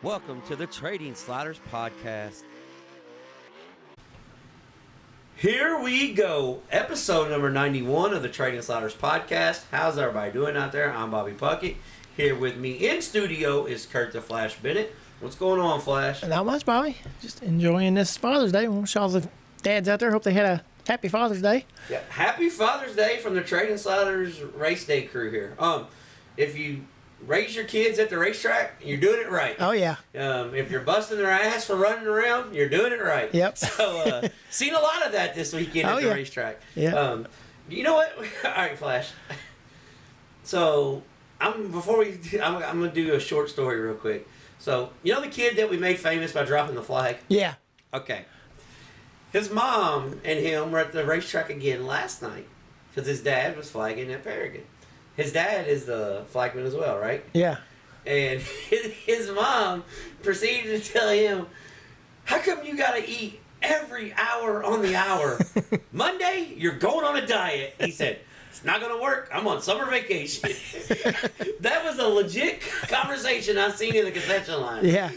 Welcome to the Trading Sliders Podcast. Here we go. Episode number 91 of the Trading Sliders Podcast. How's everybody doing out there? I'm Bobby Puckett. Here with me in studio is Kurt the Flash Bennett. What's going on, Flash? Not much, Bobby. Just enjoying this Father's Day. Wish all the dads out there, hope they had a happy Father's Day. Yeah, happy Father's Day from the Trading Sliders Race Day crew here. If you raise your kids at the racetrack, you're doing it right. Oh, yeah. If you're busting their ass for running around, you're doing it right. Yep. So, seen a lot of that this weekend at the racetrack. Yeah. You know what? All right, Flash. So, I'm going to do a short story real quick. So, you know the kid that we made famous by dropping the flag? Yeah. Okay. His mom and him were at the racetrack again last night because his dad was flagging at Paragon. His dad is the flagman as well, right? Yeah. And his mom proceeded to tell him, how come you got to eat every hour on the hour? Monday, you're going on a diet. He said, it's not going to work. I'm on summer vacation. That was a legit conversation I've seen in the concession line. Yeah.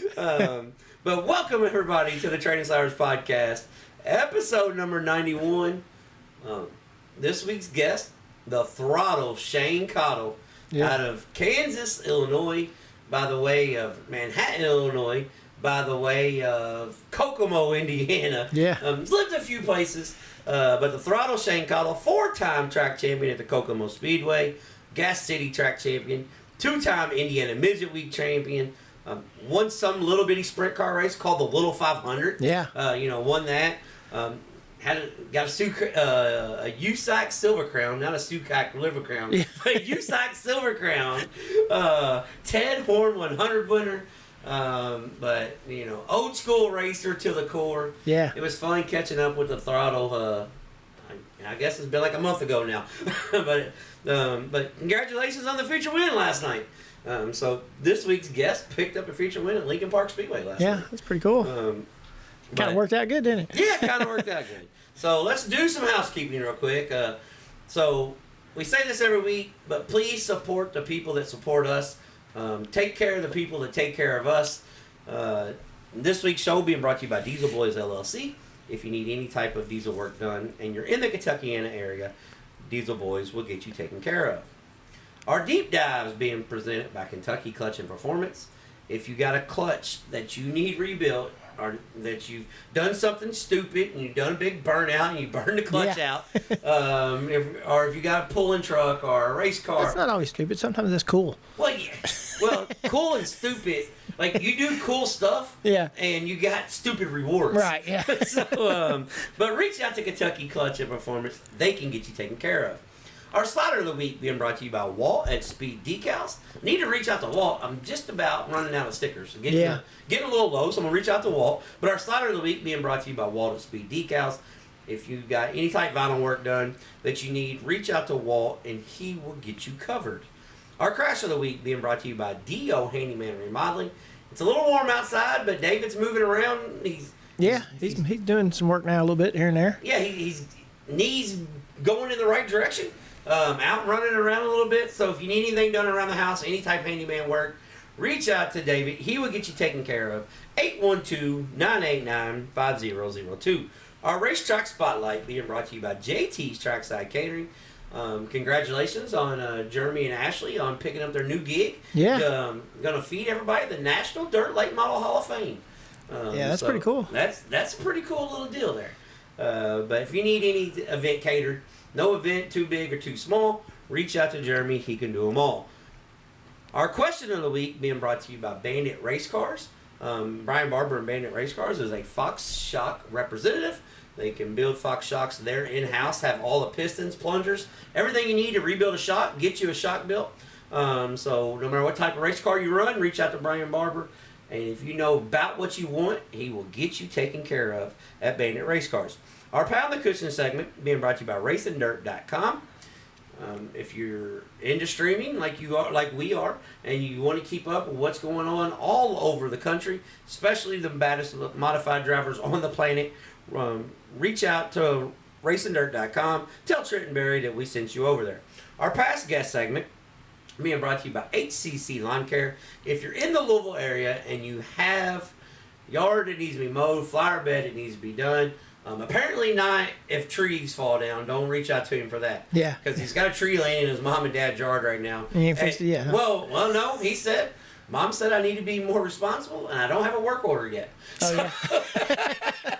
But welcome, everybody, to the Trading Sliders Podcast, episode number 91. This week's guest, the Throttle, Shane Cottle, out of Kansas, Illinois, by the way of Manhattan, Illinois, by the way of Kokomo, Indiana. Yeah. Lived a few places, but the Throttle, Shane Cottle, 4-time track champion at the Kokomo Speedway, Gas City track champion, 2-time Indiana Midget Week champion, won some little bitty sprint car race called the Little 500. Yeah. Won that. Got a USAC Silver Crown, not a Sucac Liver Crown, but a USAC Silver Crown. Ted Horn 100 winner. But, old school racer to the core. Yeah. It was fun catching up with the Throttle. I guess it's been like a month ago now. But congratulations on the feature win last night. So this week's guest picked up a feature win at Lincoln Park Speedway last night. Yeah, that's pretty cool. Kind of worked out good, didn't it? Yeah, kind of worked out good. So let's do some housekeeping real quick. So we say this every week, but please support the people that support us. Take care of the people that take care of us. This week's show being brought to you by Diesel Boys LLC. If you need any type of diesel work done and you're in the Kentuckiana area, Diesel Boys will get you taken care of. Our deep dive is being presented by Kentucky Clutch and Performance. If you got a clutch that you need rebuilt, or that you've done something stupid and you've done a big burnout and you burned the clutch out, or if you got a pulling truck or a race car. That's not always stupid. Sometimes that's cool. Well, yeah. Well, cool and stupid. Like, you do cool stuff, and you got stupid rewards. Right, yeah. But reach out to Kentucky Clutch and Performance. They can get you taken care of. Our slider of the week being brought to you by Walt at Speed Decals. Need to reach out to Walt. I'm just about running out of stickers. Getting a little low, so I'm going to reach out to Walt. But our slider of the week being brought to you by Walt at Speed Decals. If you've got any type of vinyl work done that you need, reach out to Walt and he will get you covered. Our crash of the week being brought to you by D.O. Handyman Remodeling. It's a little warm outside, but David's moving around. He's doing some work now a little bit here and there. Yeah, he's knees going in the right direction. Out running around a little bit. So if you need anything done around the house, any type of handyman work, reach out to David. He will get you taken care of. 812-989-5002. Our racetrack spotlight being brought to you by JT's Trackside Catering. Congratulations on Jeremy and Ashley on picking up their new gig. Yeah. Gonna feed everybody the National Dirt Late Model Hall of Fame. That's pretty cool. That's a pretty cool little deal there. But if you need any event catered, no event too big or too small, reach out to Jeremy. He can do them all. Our question of the week being brought to you by Bandit Race Cars. Brian Barber and Bandit Race Cars is a Fox Shock representative. They can build Fox Shocks there in-house, have all the pistons, plungers, everything you need to rebuild a shock, get you a shock built. So no matter what type of race car you run, reach out to Brian Barber. And if you know about what you want, he will get you taken care of at Bandit Race Cars. Our Pound the Cushion segment being brought to you by RacingDirt.com. If you're into streaming like we are, and you want to keep up with what's going on all over the country, especially the baddest modified drivers on the planet, reach out to RacingDirt.com. Tell Trenton Berry that we sent you over there. Our past guest segment being brought to you by HCC Lawn Care. If you're in the Louisville area and you have yard that needs to be mowed, flower bed that needs to be done, apparently not if trees fall down. Don't reach out to him for that. Yeah. Because he's got a tree laying in his mom and dad's yard right now. And he ain't fixed it yet, huh? Well, no. He said, Mom said I need to be more responsible, and I don't have a work order yet. Oh, yeah.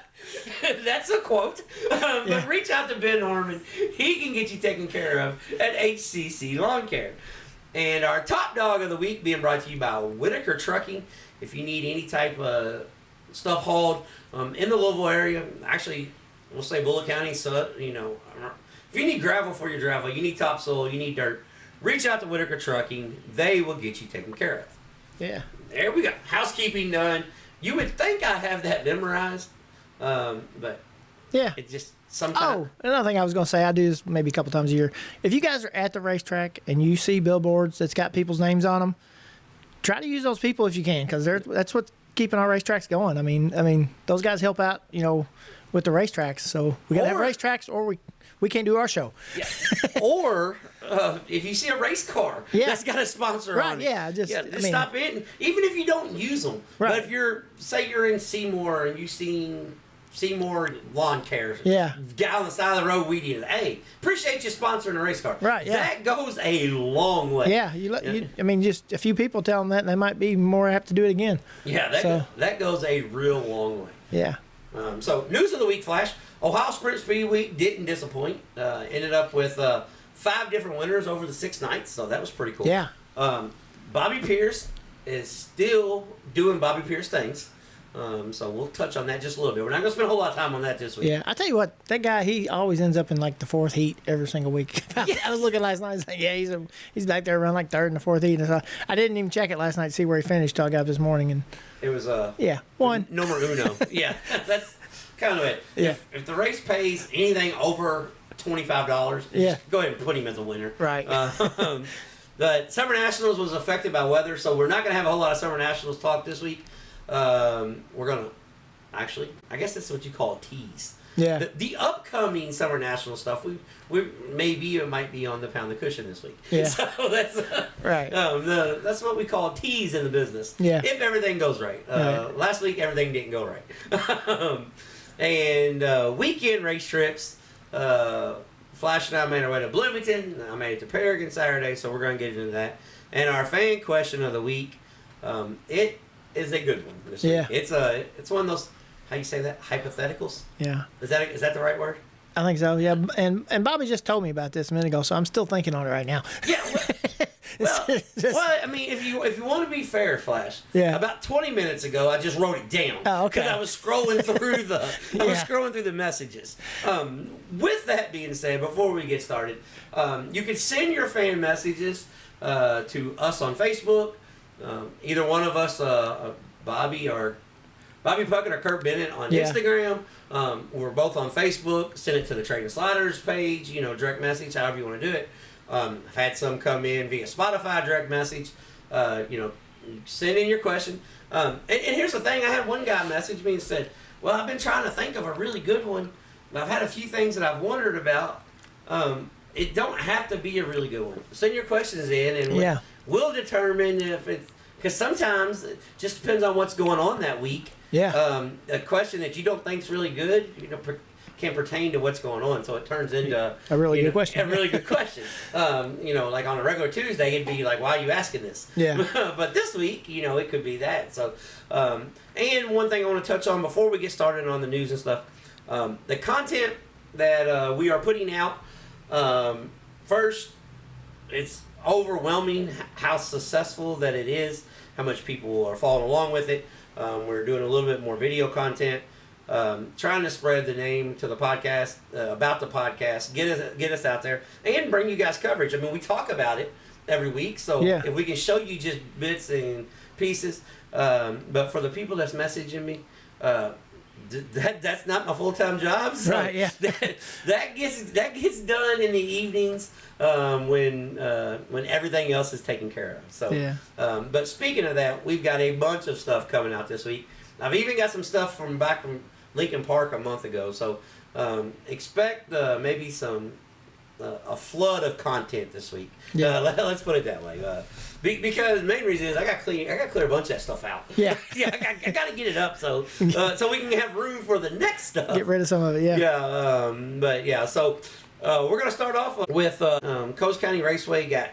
That's a quote. Yeah. But reach out to Ben Harmon. He can get you taken care of at HCC Lawn Care. And our top dog of the week being brought to you by Whitaker Trucking. If you need any type of stuff hauled in the Louisville area, actually, we'll say Bullitt County, so, you know, if you need gravel for your gravel, you need topsoil, you need dirt, reach out to Whitaker Trucking. They will get you taken care of. Yeah. There we go. Housekeeping done. You would think I have that memorized, but Yeah. it just sometimes. Oh, another thing I was going to say, I do this maybe a couple times a year. If you guys are at the racetrack and you see billboards that's got people's names on them, try to use those people if you can, because that's what's keeping our racetracks going. I mean, those guys help out, you know, with the racetracks. So we got to have racetracks, or we can't do our show. Yeah. Or if you see a race car that's got a sponsor on it. Yeah, just stop in, even if you don't use them. Right. But if you're in Seymour and you've seen Seymour Lawn Care, guy on the side of the road weeding it. Hey, appreciate you sponsoring a race car. Right. Yeah. That goes a long way. Yeah. I mean, just a few people tell them that, and they might be more apt to do it again. Yeah. That goes a real long way. Yeah. So news of the week, Flash. Ohio Sprint Speedway didn't disappoint. Ended up with 5 different winners over the 6 nights, so that was pretty cool. Yeah. Bobby Pierce is still doing Bobby Pierce things. So we'll touch on that just a little bit. We're not going to spend a whole lot of time on that this week. Yeah, I tell you what, that guy, he always ends up in like the 4th heat every single week. I was looking last night, I was like, yeah, he's back there around like 3rd and the 4th heat. And so I didn't even check it last night to see where he finished till I got up this morning. And it was one. Numero uno. Yeah, that's kind of it. Yeah. If the race pays anything over $25, just go ahead and put him as a winner. Right. The Summer Nationals was affected by weather, so we're not going to have a whole lot of Summer Nationals talk this week. We're going to, actually, I guess that's what you call a tease. Yeah. The upcoming Summer National stuff, we maybe it might be on the Pound the Cushion this week. Yeah. So that's right. That's what we call a tease in the business. Yeah. If everything goes right. Right. Last week everything didn't go right. And weekend race trips. Flash and I made our way to Bloomington. I made it to Paragon Saturday, so we're going to get into that. And our fan question of the week, it is a good one this week. It's one of those, how you say that, hypotheticals? Yeah. Is that the right word? I think so, yeah. And Bobby just told me about this a minute ago, so I'm still thinking on it right now. Yeah. Well, I mean, if you want to be fair, Flash. Yeah. About 20 minutes ago, I just wrote it down. Oh, okay. Because I was scrolling through the messages. With that being said, before we get started, you can send your fan messages to us on Facebook. Either one of us, Bobby Puckett or Kurt Bennett on Instagram. We're both on Facebook. Send it to the Trading Sliders page. Direct message, however you want to do it. I've had some come in via Spotify direct message. Send in your question. And here's the thing. I had one guy message me and said, well, I've been trying to think of a really good one. I've had a few things that I've wondered about. It don't have to be a really good one. Send your questions in, and we'll determine if it's... Because sometimes it just depends on what's going on that week. Yeah. A question that you don't think's really good, can pertain to what's going on, so it turns into a really good question. A really good question. Like on a regular Tuesday, it'd be like, "Why are you asking this?" Yeah. But this week, it could be that. So, and one thing I want to touch on before we get started on the news and stuff, the content that we are putting out. First, it's overwhelming how successful that it is, how much people are following along with it. We're doing a little bit more video content, trying to spread the name to the podcast, about the podcast, get us out there, and bring you guys coverage. I mean, we talk about it every week, so if we can show you just bits and pieces, but for the people that's messaging me, that's not my full-time job. So right, yeah. that gets done in the evenings when everything else is taken care of. So, but speaking of that, we've got a bunch of stuff coming out this week. I've even got some stuff from back from Lincoln Park a month ago. So expect maybe some a flood of content this week. Yeah. Let's put it that way. Because the main reason is I got to clear a bunch of that stuff out. Yeah. Yeah, I got to get it up so we can have room for the next stuff. Get rid of some of it. Yeah. Yeah. But yeah, so we're gonna start off with Coast County Raceway got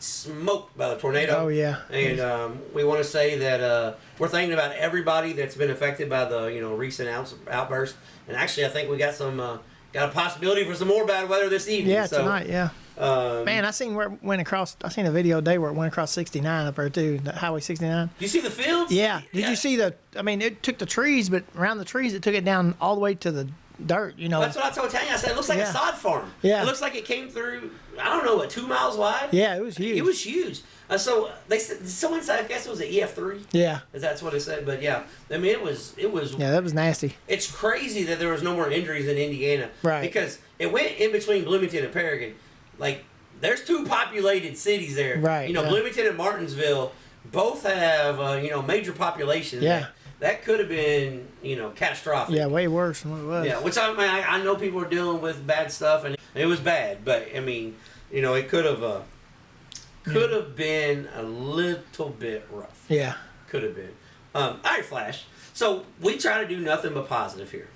smoked by the tornado. Oh yeah. And we want to say that we're thinking about everybody that's been affected by the recent outburst. And actually, I think we got a possibility for some more bad weather this evening. Yeah, so, tonight. Yeah. Man, I seen where it went across. I seen a video today where it went across 69 up there too, that Highway 69. You see the fields? Yeah. Did you see the? I mean, it took the trees, but around the trees, it took it down all the way to the dirt. That's what I told Tanya. I said it looks like a sod farm. Yeah. It looks like it came through. I don't know, 2 miles wide. Yeah, it was huge. It was huge. So they said someone said, I guess it was an EF3. Yeah. That's what it said. But yeah, I mean it was. Yeah, that was nasty. It's crazy that there was no more injuries in Indiana. Right. Because it went in between Bloomington and Paragon. Like there's 2 populated cities there. Right. Bloomington and Martinsville both have major populations. Yeah. That could have been catastrophic. Yeah, way worse than what it was. Yeah, which I know people are dealing with bad stuff, and it was bad, but I mean, it could have been a little bit rough. Yeah. Could have been. All right, Flash. So we try to do nothing but positive here.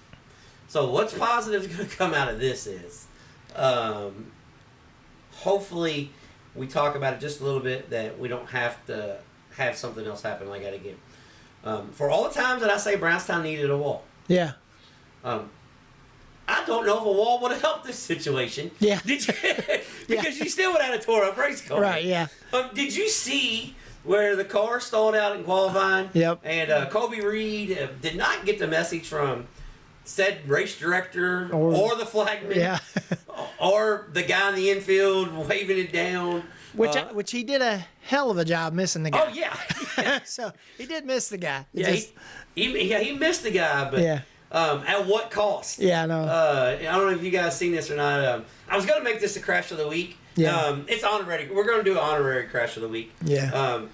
So what's positive is going to come out of this is, hopefully, we talk about it just a little bit that we don't have to have something else happen like that again. For all the times that I say Brownstown needed a wall. Yeah. I don't know if a wall would have helped this situation. Yeah. Did you? Because you still would have had a tore up race car. Right. Yeah. Did you see where the car stalled out in qualifying? Yep. And Kobe Reed did not get the message from said race director or the flagman. Yeah. Or the guy in the infield waving it down. Which he did a hell of a job missing the guy. Oh yeah. So he did miss the guy. He missed the guy, but yeah. At what cost? Yeah, I know. I don't know if you guys seen this or not. I was gonna make this a crash of the week. Yeah. It's honorary. We're gonna do an honorary crash of the week. Yeah.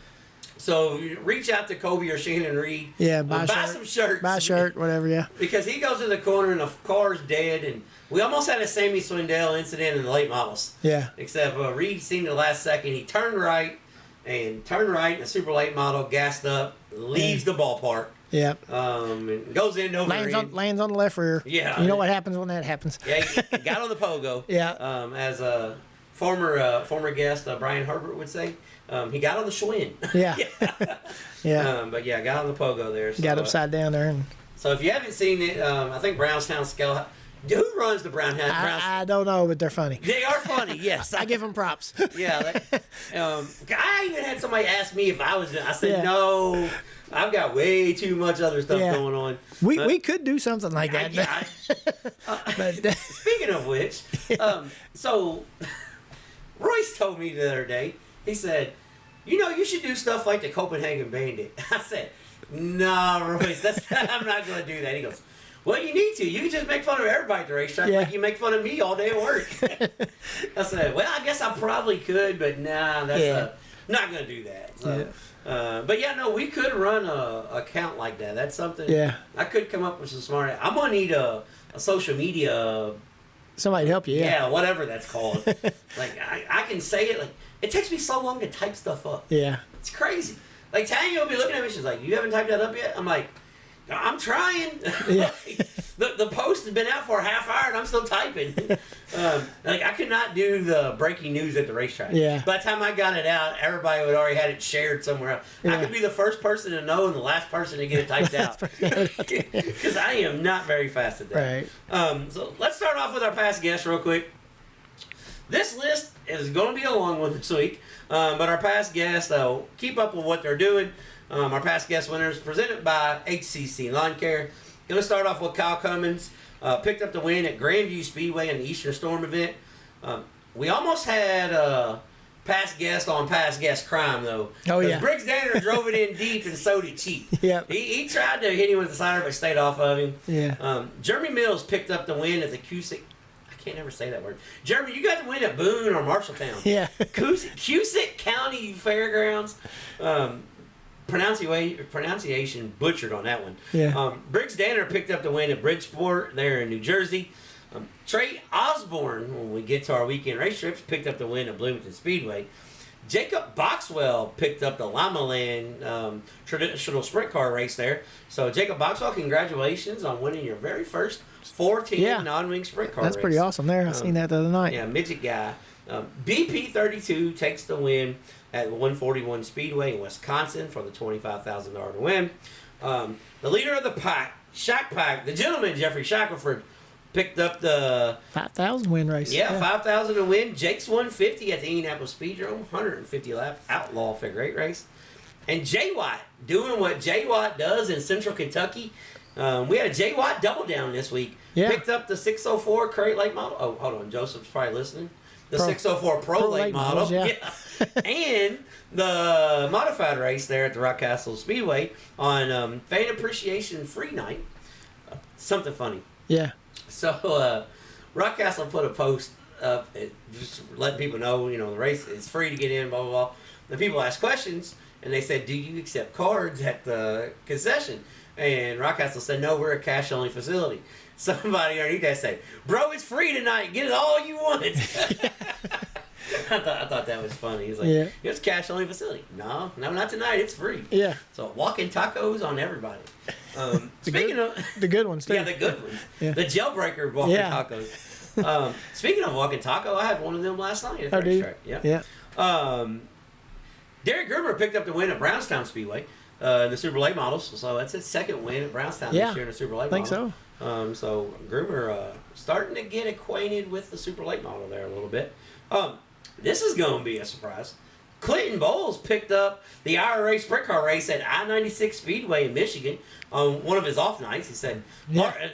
So reach out to Kobe or Shannon Reed. Yeah, buy some shirts. Buy a shirt, whatever. Yeah. Because he goes in the corner and the car's dead, and we almost had a Sammy Swindell incident in the late models. Yeah. Except Reed seen the last second. He turned right, and a super late model gassed up, leaves the ballpark. Yeah. And goes in over lands on the left rear. Yeah. You know what happens when that happens. Yeah, he got on the pogo. Yeah. As a former guest Brian Herbert would say, he got on the Schwinn. Yeah. Yeah. But yeah, got on the pogo there. So, got upside down there. And so if you haven't seen it, I think Brownstown Scale. Who runs the Brownstown? I don't know, but they're funny. They are funny. Yes, I give them props. Yeah. I even had somebody ask me if I was. I said Yeah. No. I've got way too much other stuff going on. We could do something like that. But speaking of which, so Royce told me the other day, he said, you should do stuff like the Copenhagen Bandit. I said, nah, Royce, I'm not going to do that. He goes, well, you need to. You can just make fun of everybody at the racetrack like you make fun of me all day at work. I said, well, I guess I probably could, but nah, that's not going to do that. So, but yeah, no, we could run a account like that. That's something. Yeah. I could come up with some smart. I'm gonna need a social media. Somebody to help you. Yeah, whatever that's called. Like I can say it. Like it takes me so long to type stuff up. Yeah. It's crazy. Like Tanya will be looking at me. She's like, "You haven't typed that up yet?" I'm like, "I'm trying." Yeah. The post has been out for a half hour and I'm still typing. Like I could not do the breaking news at the racetrack. Yeah. By the time I got it out, everybody would already had it shared somewhere else. Yeah. I could be the first person to know and the last person to get it typed out. Because I am not very fast at that. Right. So let's start off with our past guests real quick. This list is going to be a long one this week, but our past guests, keep up with what they're doing. Our past guest winners presented by HCC Lawn Care. Going to start off with Kyle Cummins. Picked up the win at Grandview Speedway in the Eastern Storm event. We almost had past guest on past guest crime, though. Oh, yeah. Briggs Danner drove it in deep and so did Cheap. Yep. He tried to hit him with the slider, but stayed off of him. Yeah. Jeremy Mills picked up the win at the Cusick. I can't ever say that word. Jeremy, you got the win at Boone or Marshalltown. Yeah. Cusick County Fairgrounds. Pronunciation butchered on that one. Yeah. Briggs Danner picked up the win at Bridgeport there in New Jersey. Trey Osborne, when we get to our weekend race trips, picked up the win at Bloomington Speedway. Jacob Boxwell picked up the Lamaland traditional sprint car race there. So, Jacob Boxwell, congratulations on winning your very first 4-team non-wing sprint car That's race. pretty awesome there. I seen that the other night. Yeah, midget guy. BP32 takes the win at 141 Speedway in Wisconsin for the $25,000 to win. The leader of the pack, Shack Pack, the gentleman, Jeffrey Shackelford, picked up the 5,000 win race. Yeah, 5,000 to win. Jake's 150 at the Indianapolis Speedrome, 150 lap outlaw figure 8 race. And Jay Watt doing what Jay Watt does in Central Kentucky. We had a Jay Watt double down this week. Yeah. Picked up the 604 Crate Lake model. Oh, hold on, Joseph's probably listening. The 604 Pro Lake model. Yeah. And the modified race there at the Rockcastle Speedway on Fan Appreciation Free Night. Something funny. Yeah. So, Rockcastle put a post up, just letting people know, the race is free to get in, blah, blah, blah. The people asked questions, and they said, do you accept cards at the concession? And Rockcastle said, no, we're a cash-only facility. Somebody underneath that said, bro, it's free tonight. Get it all you want. I thought that was funny. He's like, it's cash-only facility. No, not tonight. It's free. Yeah. So, walking tacos on everybody. Speaking of the good ones too. Yeah, the good ones. Yeah. The jailbreaker walking tacos. Speaking of walking taco, I had one of them last night at the racetrack. Yeah. Derek Gerber picked up the win at Brownstown Speedway, the Super Late models. So that's his second win at Brownstown this year in the Super Late model. I think so. So Gerber starting to get acquainted with the Super Late model there a little bit. This is going to be a surprise. Clinton Bowles picked up the IRA sprint car race at I-96 Speedway in Michigan on one of his off nights. He said,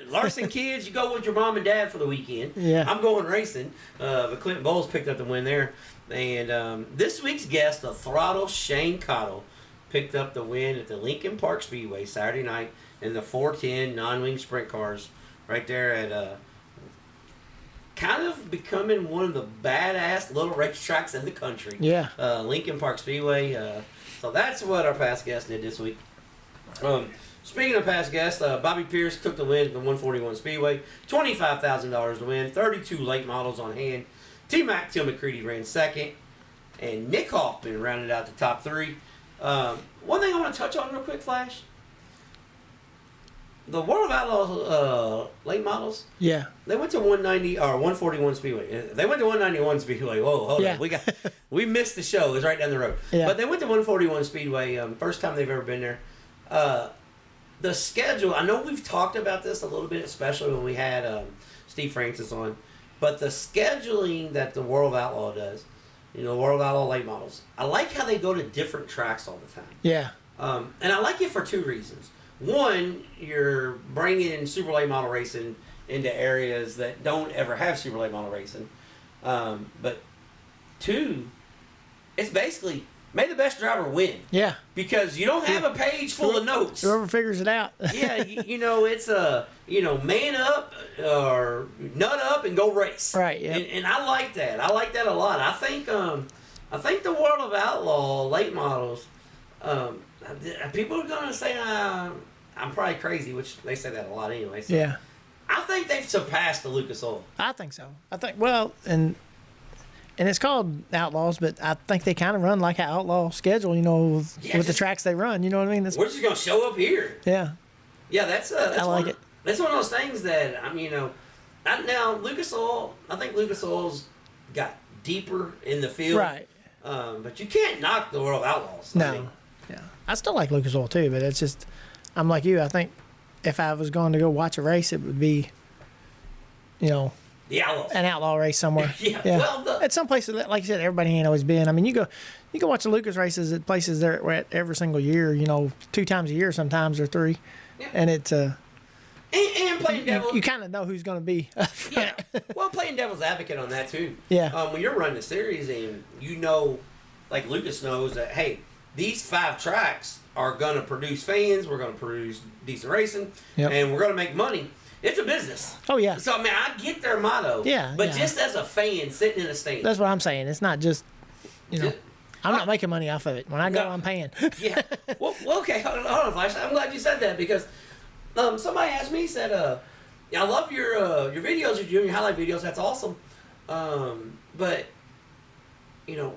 Larson kids, you go with your mom and dad for the weekend. Yeah. I'm going racing. But Clinton Bowles picked up the win there. And this week's guest, the Throttle Shane Cottle, picked up the win at the Lincoln Park Speedway Saturday night in the 410 non-wing sprint cars right there at kind of becoming one of the badass little racetracks in the country. Yeah. Lincoln Park Speedway. So that's what our past guest did this week. Speaking of past guests, Bobby Pierce took the win at the 141 Speedway. $25,000 to win. 32 late models on hand. T-Mac Tim McCready ran second. And Nick Hoffman rounded out the top three. One thing I want to touch on real quick, Flash. The World of Outlaws late models. Yeah. They went to 190 or 141 Speedway. They went to 191 Speedway. Whoa, hold on. We missed the show. It was right down the road. Yeah. But they went to 141 Speedway. First time they've ever been there. The schedule. I know we've talked about this a little bit, especially when we had Steve Francis on. But the scheduling that the World of Outlaw does, World of Outlaw late models. I like how they go to different tracks all the time. Yeah. And I like it for two reasons. One, you're bringing super late model racing into areas that don't ever have super late model racing. But two, it's basically may the best driver win. Yeah. Because you don't have a page full of notes. Whoever figures it out. Yeah, it's man up or nut up and go race. Right. Yeah. And I like that. I like that a lot. I think the World of Outlaw late models. People are gonna say I'm probably crazy, which they say that a lot anyway. So Yeah. I think they've surpassed the Lucas Oil. I think so. And it's called Outlaws, but I think they kind of run like an outlaw schedule, with the tracks they run. You know what I mean? We're just gonna show up here. Yeah. Yeah, that's I like it. That's one of those things that now Lucas Oil. I think Lucas Oil's got deeper in the field, Right. But you can't knock the World of Outlaws. No. Yeah. I still like Lucas Oil too, but it's just I'm like you. I think if I was going to go watch a race, it would be, the Outlaws, an outlaw race somewhere. Yeah. Well, at some places, like you said, everybody ain't always been. I mean, you go watch the Lucas races at places they're at every single year. 2 times a year sometimes or 3, and it's and playing devil. You kind of know who's going to be. Yeah. Well, playing devil's advocate on that too. Yeah. When you're running a series and like Lucas knows that, hey, these 5 tracks are going to produce fans. We're going to produce decent racing, and we're going to make money. It's a business. Oh, yeah. So, I get their motto. Yeah. But just as a fan sitting in a stand. That's what I'm saying. It's not just, I'm not making money off of it. When I go, I'm paying. Yeah. Well, okay. Hold on, Flash. I'm glad you said that because somebody asked me, said, I love your videos. You're doing your highlight videos. That's awesome. But you know,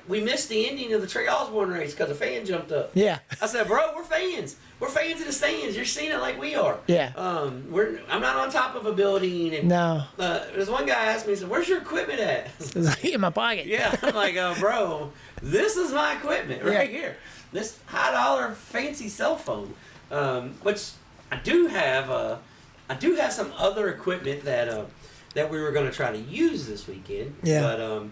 we missed the ending of the Trey Osborne race because a fan jumped up. Yeah. I said, bro, we're fans. We're fans in the stands. You're seeing it like we are. Yeah. I'm not on top of a building. And, No. There's one guy asked me, he said, where's your equipment at? It's like in my pocket. Yeah. I'm like, bro, this is my equipment right here. This $high fancy cell phone. Which I do have. I do have some other equipment that we were going to try to use this weekend. Yeah. But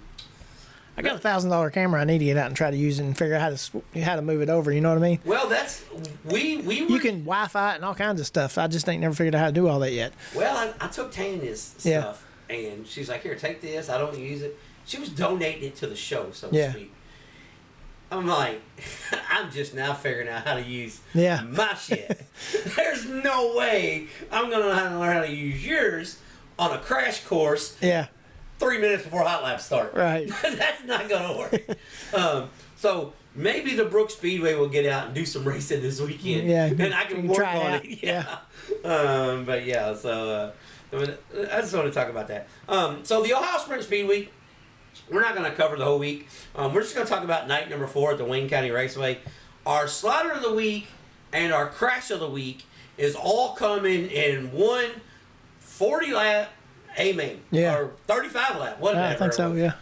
I got a $1,000 camera. I need to get out and try to use it and figure out how to move it over. You know what I mean? well, that's we were, You can Wi-Fi it and all kinds of stuff. I just ain't never figured out how to do all that yet. Well, I took Tanya's stuff, and she's like, "Here, take this. I don't use it." She was donating it to the show, so to speak. I'm like, I'm just now figuring out how to use my shit. There's no way I'm gonna know how to learn how to use yours on a crash course. Yeah. 3 minutes before hot laps start. Right. That's not gonna work. So maybe the Brook Speedway will get out and do some racing this weekend. Yeah. And I can work try on it. it. Yeah. But yeah, so I just want to talk about that. So the Ohio Sprint Speedway, we're not going to cover the whole week. We're just going to talk about night number 4 at the Wayne County Raceway. Our slider of the week and our crash of the week is all coming in one 40-lap A-main. Yeah. Or 35-lap, whatever. I think so, yeah.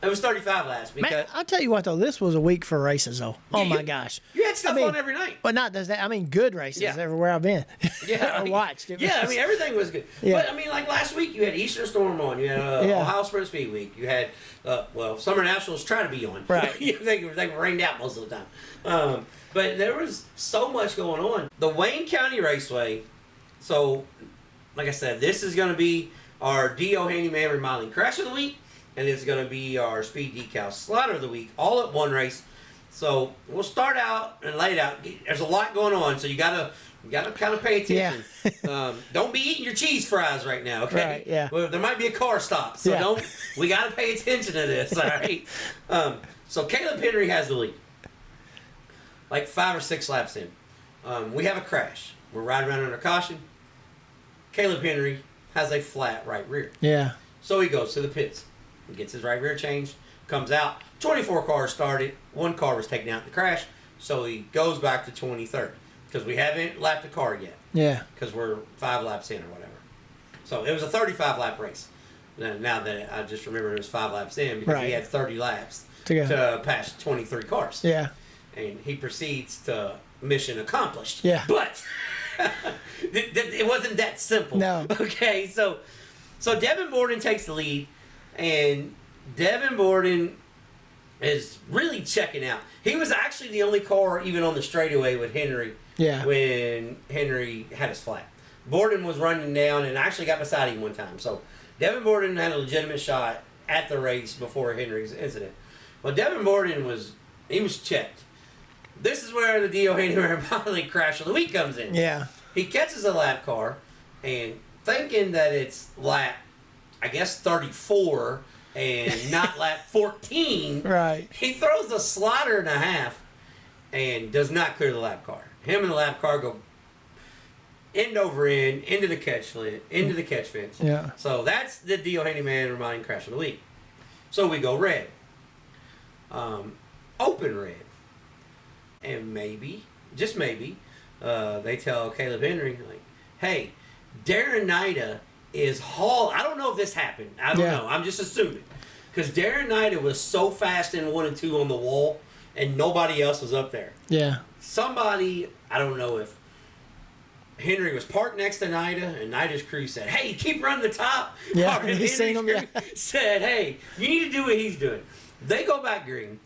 It was 35 laps. Because Man, I'll tell you what, though. This was a week for races, though. Oh, my gosh. You had stuff on every night. Well, not does that. I mean, good races everywhere I've been. Yeah. I watched. I mean, everything was good. Yeah. But, I mean, like last week, you had Eastern Storm on. You had Ohio Sprint Speed Week. You had, Summer Nationals try to be on. Right. they were rained out most of the time. But there was so much going on. The Wayne County Raceway, so, like I said, this is going to be our D.O. Handyman Remodeling Crash of the Week. And it's going to be our Speed Decal Slider of the Week, all at one race. So we'll start out and lay it out. There's a lot going on, so you gotta kind of pay attention. Yeah. Don't be eating your cheese fries right now, okay? Right, yeah. Well, there might be a car stop, so we gotta pay attention to this, all right? So Caleb Henry has the lead, like 5 or 6 laps in. We have a crash. We're riding around under caution. Caleb Henry has a flat right rear. Yeah. So he goes to the pits. He gets his right rear changed, comes out. 24 cars started. 1 car was taken out in the crash, so he goes back to 23rd because we haven't lapped the car yet. Yeah. Because we're 5 laps in or whatever. So it was a 35-lap race. Now that I just remember it was 5 laps in because he had 30 laps to pass 23 cars. Yeah. And he proceeds to mission accomplished. Yeah. But it wasn't that simple. No. Okay, so Devin Borden takes the lead. And Devin Borden is really checking out. He was actually the only car even on the straightaway with Henry when Henry had his flat. Borden was running down and actually got beside him one time. So Devin Borden had a legitimate shot at the race before Henry's incident. Well, Devin Borden was checked. This is where the D.O. Henry Remodeling Crash of the Week comes in. Yeah. He catches a lap car and thinking that it's lap, I guess 34 and not lap 14. Right. He throws a slider and a half and does not clear the lap car. Him and the lap car go end over end into the catch fence. Yeah. So that's the D.O. Handyman Reminding Crash of the Week. So we go red. Open red. And maybe, just maybe, they tell Caleb Henry, like, hey, Darren Nida is I don't know if this happened. I don't know. I'm just assuming. Because Darren Nida was so fast in 1 and 2 on the wall, and nobody else was up there. Yeah. Somebody, I don't know if Henry was parked next to Nida, and Nida's crew said, hey, keep running the top. Yeah, and he's seen him, said, hey, you need to do what he's doing. They go back green.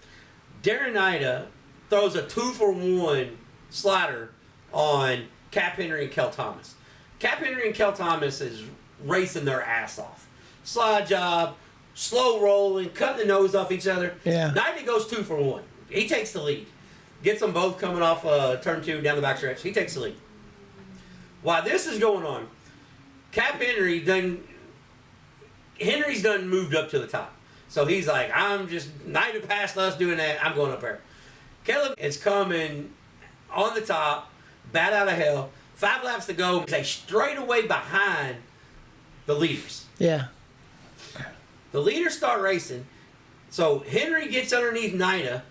Darren Nida throws a 2-for-1 slider on Cap Henry and Kel Thomas. Cap Henry and Kel Thomas is racing their ass off. Slide job, slow rolling, cutting the nose off each other. Yeah. Nida goes 2-for-1. He takes the lead. Gets them both coming off turn 2 down the back stretch. He takes the lead. While this is going on, Cap Henry's done moved up to the top. So he's like, Nida passed us doing that. I'm going up there. Caleb is coming on the top, bat out of hell, 5 laps to go. They straight away behind the leaders. Yeah. The leaders start racing. So Henry gets underneath Nida,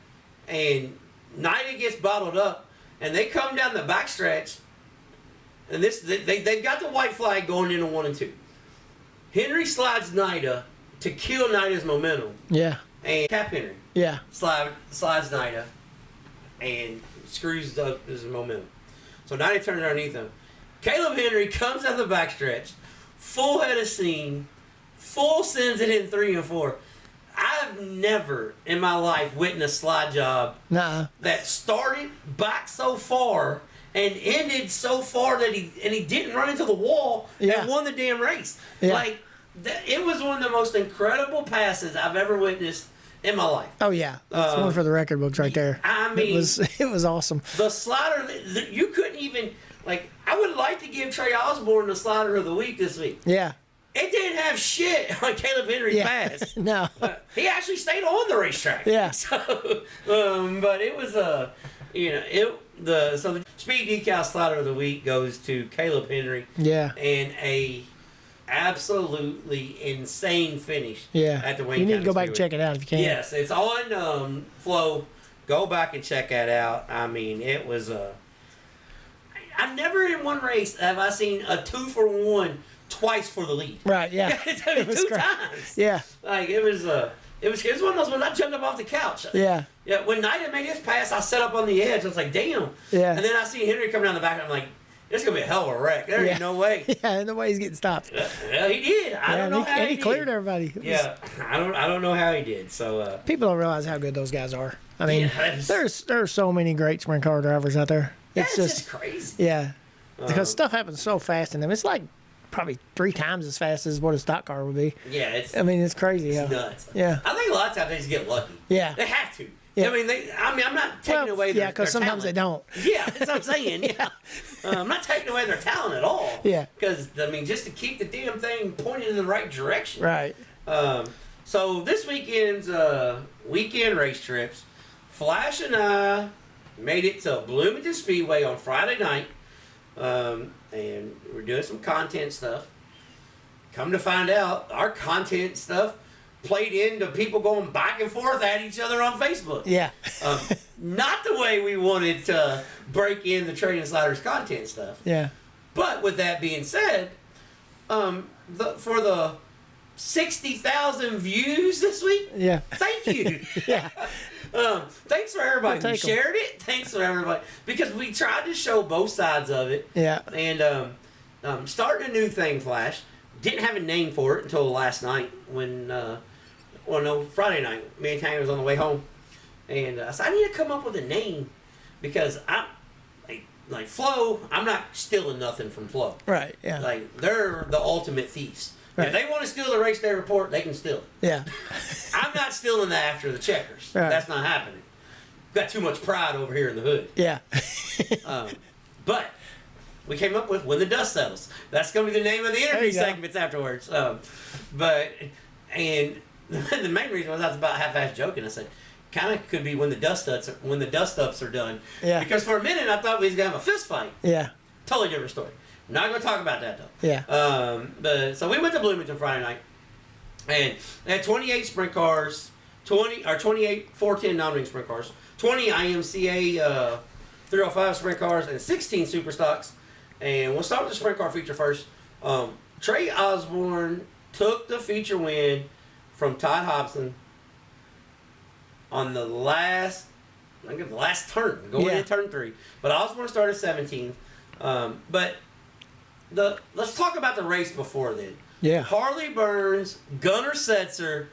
and Nida gets bottled up, and they come down the backstretch, and they've got the white flag going into 1 and 2. Henry slides Nida to kill Nida's momentum. Yeah. And Cap Henry. Yeah. Slides Nida and screws up his momentum. So Nida turns underneath him. Caleb Henry comes out the backstretch, full head of steam, full sends it in 3 and 4. I've never in my life witnessed a slide job that started back so far and ended so far that he didn't run into the wall and won the damn race. Yeah. Like, it was one of the most incredible passes I've ever witnessed in my life. Oh yeah, that's one for the record books right there. I mean, it was awesome. The slider, you couldn't even, like, I would like to give Trey Osborne the slider of the week this week. Yeah. It didn't have shit on Caleb Henry's pass. No. He actually stayed on the racetrack. Yeah. So, but it was so the speed decal slider of the week goes to Caleb Henry. Yeah. And a absolutely insane finish. Yeah. At the Wayne You need County to go back and Speedway. check it out if you can. Yes, it's on Flow. Go back and check that out. I mean, it was I've never in one race have I seen a 2-for-1 twice for the lead. Right. Yeah. It was 2 times. Yeah. Like it was one of those when I jumped up off the couch. Yeah. Yeah. When Nida made his pass, I sat up on the edge. I was like, damn. Yeah. And then I see Henry come down the back, and I'm like, this is gonna be a hell of a wreck. There ain't no way. Yeah. No way he's getting stopped. Yeah, he did. I don't know how and he he cleared did. everybody. Yeah. I don't know how he did. So people don't realize how good those guys are. I mean, Yeah, there's so many great sprint car drivers out there. it's just crazy. Yeah. Because stuff happens so fast in them. It's like probably 3 times as fast as what a stock car would be. Yeah, it's crazy. it's nuts. Yeah. I think a lot of times they just get lucky. Yeah. They have to. Yeah. I mean, I'm not taking away their because sometimes talent. they don't. Yeah, that's what I'm saying. Yeah. I'm not taking away their talent at all. Yeah. Because, I mean, just to keep the damn thing pointed in the right direction. Right. So this weekend's weekend race trips, Flash and I made it to Bloomington Speedway on Friday night. And we're doing some content stuff. Come to find out, our content stuff played into people going back and forth at each other on Facebook. Yeah. Not the way we wanted to break in the Trading Sliders content stuff. Yeah. But with that being said, for the 60,000 views this week, Yeah. thank you. Yeah. Thanks for everybody who We'll take 'em. shared it. Thanks for everybody. Because we tried to show both sides of it. Yeah. And starting a new thing, Flash. Didn't have a name for it until last night when, Friday night. Me and Tanya was on the way home. And I said, I need to come up with a name because I'm, like Flow, I'm not stealing nothing from Flow. Right. Yeah. Like, they're the ultimate thieves. Right. If they want to steal the race day report, they can steal it. Yeah. I'm not stealing that after the checkers. Right. That's not happening. Got too much pride over here in the hood. Yeah. But we came up with When the Dust Settles. That's going to be the name of the interview segments afterwards. And the main reason was I was about half-ass joking. I said, kind of could be when the dust ups are done. Yeah. Because for a minute I thought we was going to have a fist fight. Yeah. Totally different story. Not going to talk about that though. Yeah. So we went to Bloomington Friday night, and they had 28 sprint cars, 28 410 nominating sprint cars, 20 IMCA 305 sprint cars, and 16 super stocks. And we'll start with the sprint car feature first. Trey Osborne took the feature win from Todd Hobson on the last turn, going into turn 3. But Osborne started 17th. But let's talk about the race before then. Yeah. Harley Burns, Gunnar Setzer,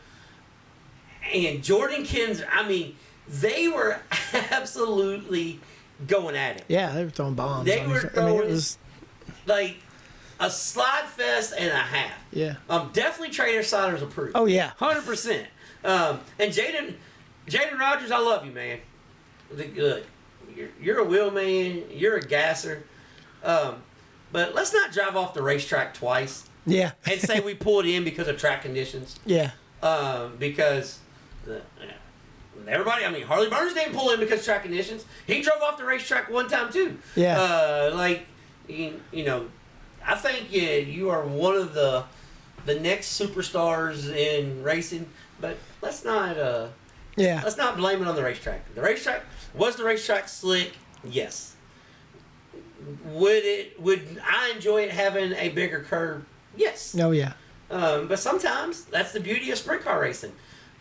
and Jordan Kinzer. I mean, they were absolutely going at it. Yeah, they were throwing bombs. They were throwing it was like a slide fest and a half. Yeah. Definitely Trader Sliders approved. Oh yeah. 100%. And Jaden Rogers, I love you, man. Look, you're a wheel man. You're a gasser. But let's not drive off the racetrack twice. Yeah. And say we pulled in because of track conditions. Yeah. Because everybody, I mean, Harley Burns didn't pull in because of track conditions. He drove off the racetrack one time too. Yeah. you know, I think you are one of the next superstars in racing, but let's not blame it on the racetrack. The racetrack slick? Yes. Would I enjoy it having a bigger curve? Yes. Oh yeah. But sometimes that's the beauty of sprint car racing.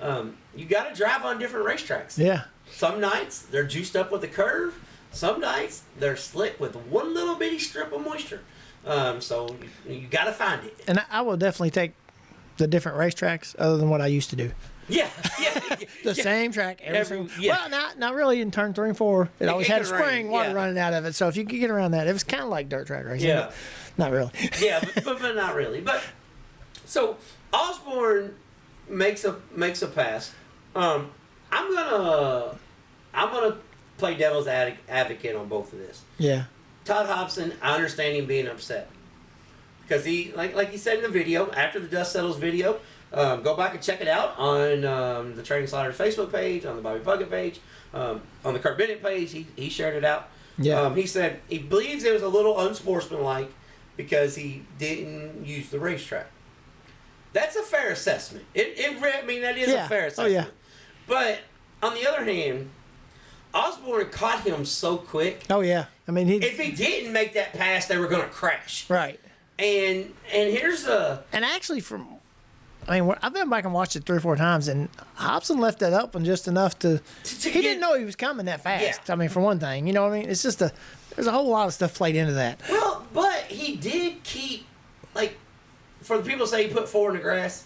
You got to drive on different racetracks. Yeah. Some nights they're juiced up with the curve. Some nights they're slick with one little bitty strip of moisture. So you got to find it. And I will definitely take the different racetracks other than what I used to do. Yeah. The same track every yeah. Well, not really in turn 3 and 4. It always had spring water yeah. running out of it. So if you could get around that, it was kind of like dirt track racing. Yeah. Not really. Yeah, but not really. But so Osborne makes a pass. I'm gonna play devil's advocate on both of this. Yeah. Todd Hobson, I understand him being upset because he like he said in the video after the dust settles video. Go back and check it out on the Trading Sliders Facebook page, on the Bobby Puckett page, on the Kurt Bennett page. He shared it out. Yeah. He said he believes it was a little unsportsmanlike because he didn't use the racetrack. That's a fair assessment. I mean, that is a fair assessment. Oh, yeah. But on the other hand, Osborne caught him so quick. Oh, yeah. I mean, if he didn't make that pass, they were going to crash. Right. And here's a... And actually, I've been back and watched it 3 or 4 times, and Hobson left that up and just enough to he didn't know he was coming that fast. Yeah. I mean, for one thing, you know what I mean? It's just there's a whole lot of stuff played into that. Well, but he did keep, for the people say he put 4 in the grass,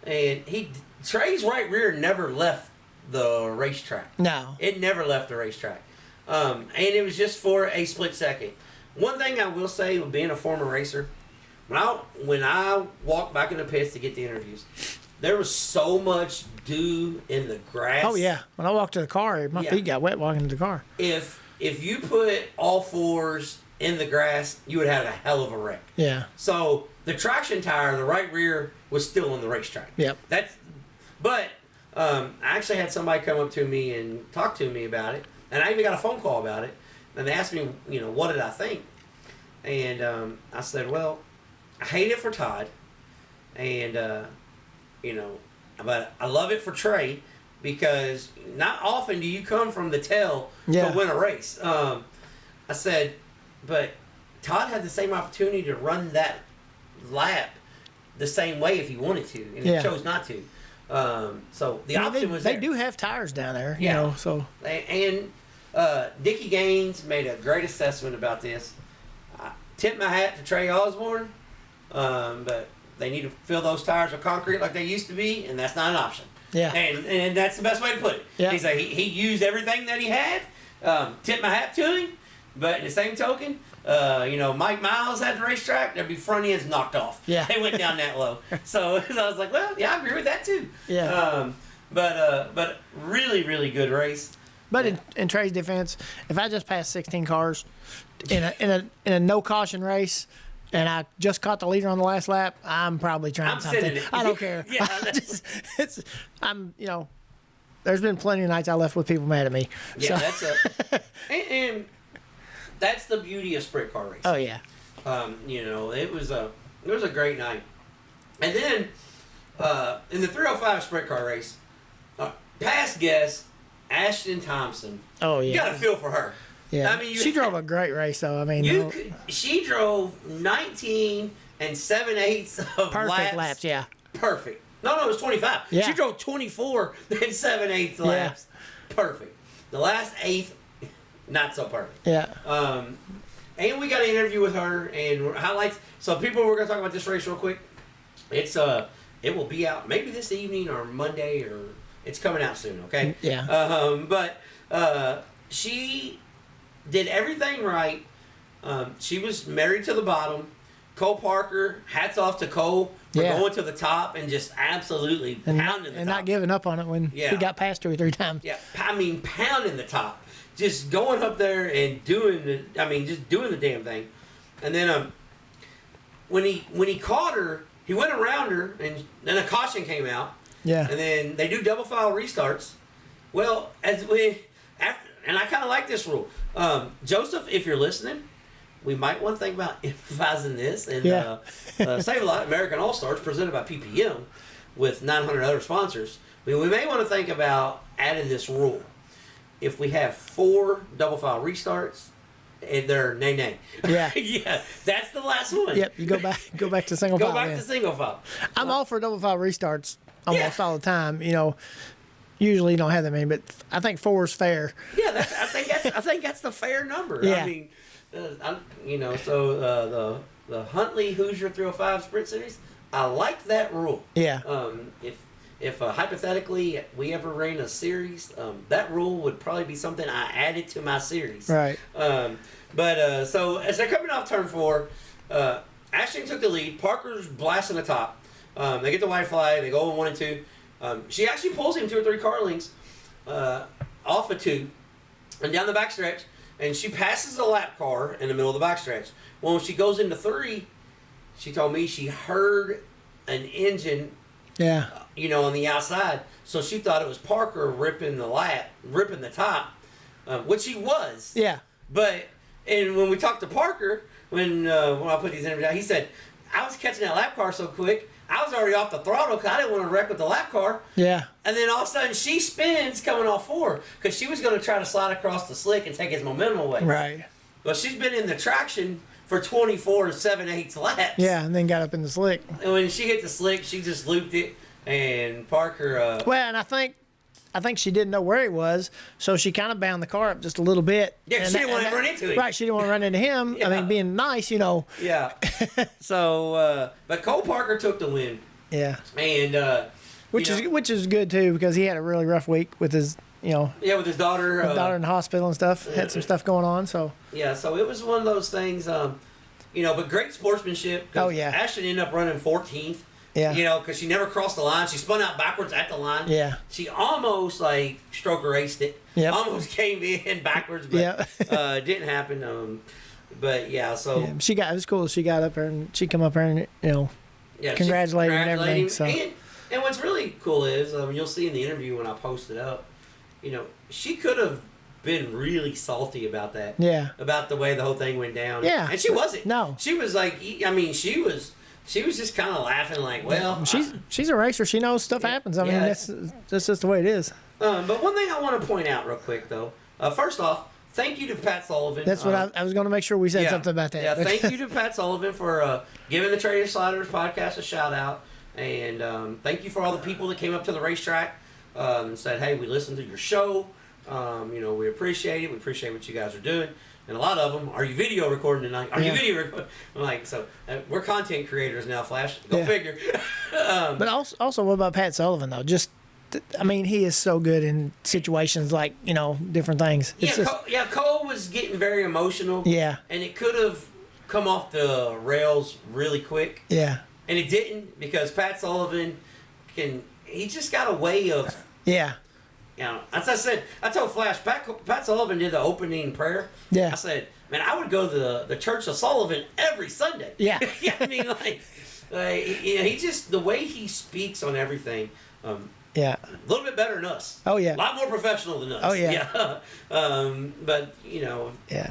and Trey's right rear never left the racetrack. No. It never left the racetrack. And it was just for a split second. One thing I will say, with being a former racer, when I walked back in the pits to get the interviews, there was so much dew in the grass. Oh, yeah. When I walked to the car, my feet got wet walking to the car. If you put all 4s in the grass, you would have a hell of a wreck. Yeah. So the traction tire, the right rear, was still on the racetrack. Yep. But I actually had somebody come up to me and talk to me about it, and I even got a phone call about it, and they asked me, what did I think? And I said, well, I hate it for Todd, and but I love it for Trey because not often do you come from the tail to win a race. I said, but Todd had the same opportunity to run that lap the same way if he wanted to, and he chose not to. So the option was there. They do have tires down there, you know. So and Dickie Gaines made a great assessment about this. I tip my hat to Trey Osborne. But they need to fill those tires with concrete like they used to be, and that's not an option. Yeah. And that's the best way to put it. Yeah. He's like, he used everything that he had. Tip my hat to him. But in the same token, Mike Miles at the racetrack, there'd be front ends knocked off. Yeah. They went down that low. So I was like, well, yeah, I agree with that too. Yeah. But really, really good race. But in Trey's defense, if I just passed 16 cars in a no caution race, and I just caught the leader on the last lap, I'm probably trying something. I don't care. Yeah, there's been plenty of nights I left with people mad at me. Yeah, so. and that's the beauty of sprint car racing. Oh yeah. It was a great night. And then in the 305 sprint car race, past guest Ashton Thompson. Oh yeah. You got to feel for her. Yeah, I mean, she drove a great race, though. I mean, she drove 19 7/8 of perfect laps. Yeah, perfect. No, it was 25. Yeah. She drove 24 7/8 laps. Perfect. The last 8th, not so perfect. Yeah. And we got an interview with her and highlights. So people, we're gonna talk about this race real quick. It will be out maybe this evening or Monday, or it's coming out soon. Okay. Yeah. But she did everything right. She was married to the bottom. Cole Parker, hats off to Cole for going to the top and just absolutely pounding the top. And not giving up on it when he got past 2 or 3 times. Yeah, I mean, pounding the top. Just going up there and doing the damn thing. And then when he caught her, he went around her, and then a caution came out. Yeah. And then they do double file restarts. Well, and I kind of like this rule. Joseph, if you're listening, we might want to think about emphasizing this and Save a Lot American All-Stars presented by PPM with 900 other sponsors. I mean, we may want to think about adding this rule. If we have 4 double file restarts, and they're nay. Yeah. Yeah, that's the last one. Yep, you go back to single file. Go back to single file. I'm all for double file restarts almost all the time. You know, usually you don't have that many, but I think 4 is fair. Yeah, I think that's the fair number. Yeah. I mean, so the Huntley Hoosier 305 Sprint Series, I like that rule. Yeah. If hypothetically we ever ran a series, that rule would probably be something I added to my series. Right. So as they're coming off turn 4, Ashton took the lead. Parker's blasting the top. They get the white flag. They go 1 and 2. She actually pulls him 2 or 3 car lengths off of 2 and down the backstretch, and she passes the lap car in the middle of the backstretch. Well, when she goes into 3, she told me she heard an engine. Yeah. On the outside, so she thought it was Parker ripping the top, which he was. Yeah. And when we talked to Parker, when I put these interviews out, he said, I was catching that lap car so quick, I was already off the throttle because I didn't want to wreck with the lap car. Yeah. And then all of a sudden she spins coming off 4 because she was going to try to slide across the slick and take his momentum away. Right. Well, she's been in the traction for 24 7/8 laps. Yeah, and then got up in the slick. And when she hit the slick, she just looped it. And Parker. Well, and I think she didn't know where he was, so she kind of bound the car up just a little bit. Yeah, she didn't want to run into him. Right, she didn't want to run into him. Yeah. I mean, being nice, Yeah. So, but Cole Parker took the win. Yeah. And which is good too, because he had a really rough week with his with his daughter. His daughter in the hospital and stuff. Had some stuff going on. So. Yeah. So it was one of those things. But great sportsmanship. Oh yeah. Ashton ended up running 14th. Yeah. Because she never crossed the line. She spun out backwards at the line. Yeah. She almost stroker raced it. Yep. Almost came in backwards, but didn't happen. But yeah, so it was cool. She got up there and she come up there and congratulated and everything. So. And what's really cool is you'll see in the interview when I post it up. She could have been really salty about that. Yeah. About the way the whole thing went down. Yeah. And she wasn't. No. She was she was just kind of laughing well. She's a racer. She knows stuff happens. I mean, that's just the way it is. But one thing I want to point out real quick, though. First off, thank you to Pat Sullivan. That's what I was going to make sure we said something about that. Yeah, thank you to Pat Sullivan for giving the Trader Sliders podcast a shout out. And thank you for all the people that came up to the racetrack and said, hey, we listened to your show. We appreciate it. We appreciate what you guys are doing. And a lot of them, are you video recording tonight? Are you video recording? I'm like, so we're content creators now, Flash. Go figure. But also, what about Pat Sullivan, though? He is so good in situations like, different things. Cole was getting very emotional. Yeah. And it could have come off the rails really quick. Yeah. And it didn't because Pat Sullivan he just got a way of... Yeah. As I said, I told Flash, Pat Sullivan did the opening prayer. Yeah. I said, man, I would go to the Church of Sullivan every Sunday. Yeah. He just, the way he speaks on everything, a little bit better than us. Oh, yeah. A lot more professional than us. Oh, yeah. But,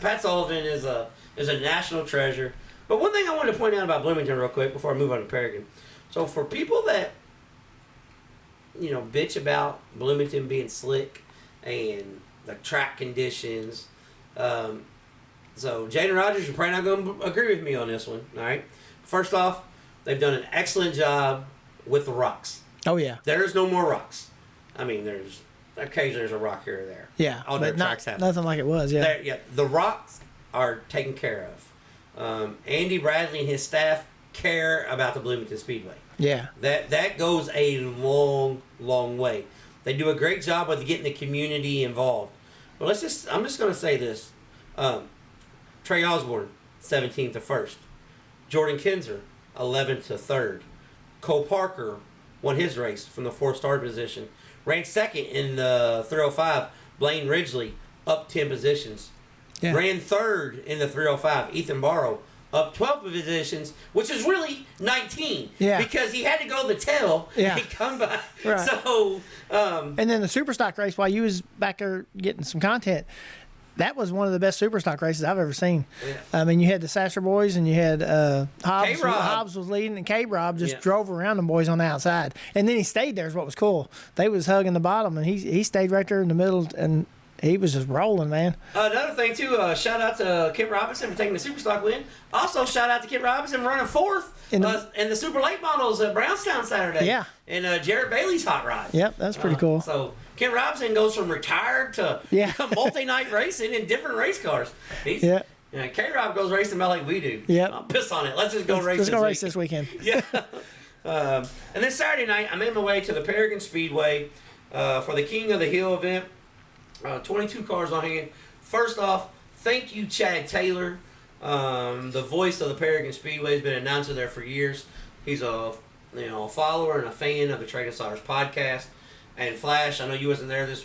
Pat Sullivan is a national treasure. But one thing I wanted to point out about Bloomington real quick before I move on to Paragon. So for people that, bitch about Bloomington being slick and the track conditions. So Jane and Rogers, you're probably not going to agree with me on this one. All right. First off, they've done an excellent job with the rocks. Oh yeah. There's no more rocks. Occasionally there's a rock here or there. Yeah. All their tracks have nothing like it was. Yeah. The rocks are taken care of. Andy Bradley and his staff care about the Bloomington Speedway. Yeah. That goes a long, long way. They do a great job with getting the community involved. But I'm just going to say this. Trey Osborne, 17th to 1st. Jordan Kinzer, 11th to 3rd. Cole Parker won his race from the 4th start position. Ran 2nd in the 305. Blaine Ridgely, up 10 positions. Yeah. Ran 3rd in the 305. Ethan Barrow, up 12 positions, which is really 19. Yeah. Because he had to go the tail and come back. Right. So, and then the Superstock race, while you was back there getting some content, that was one of the best super stock races I've ever seen. Yeah. I mean, you had the Sasser boys and you had Hobbs. K-Rob. Hobbs was leading, and K-Rob just drove around them boys on the outside. And then he stayed there is what was cool. They was hugging the bottom, and he stayed right there in the middle, and he was just rolling, man. Another thing, too, shout out to Kip Robinson for taking the super stock win. Also, shout out to Kip Robinson for running fourth in the Super Late Models at Brownstown Saturday. Yeah. And Jarrett Bailey's hot rod. Yep, that's pretty cool. So Kip Robinson goes from retired to multi-night racing in different race cars. K-Rob goes racing about like we do. Yep. I'm pissed on it. Let's just go race this weekend. Yeah. And then Saturday night, I made my way to the Paragon Speedway for the King of the Hill event. 22 cars on hand. First off, thank you, Chad Taylor, the voice of the Paragon Speedway. Has been an announcer there for years. He's a follower and a fan of the Trade Insiders podcast. And Flash, I know you wasn't there this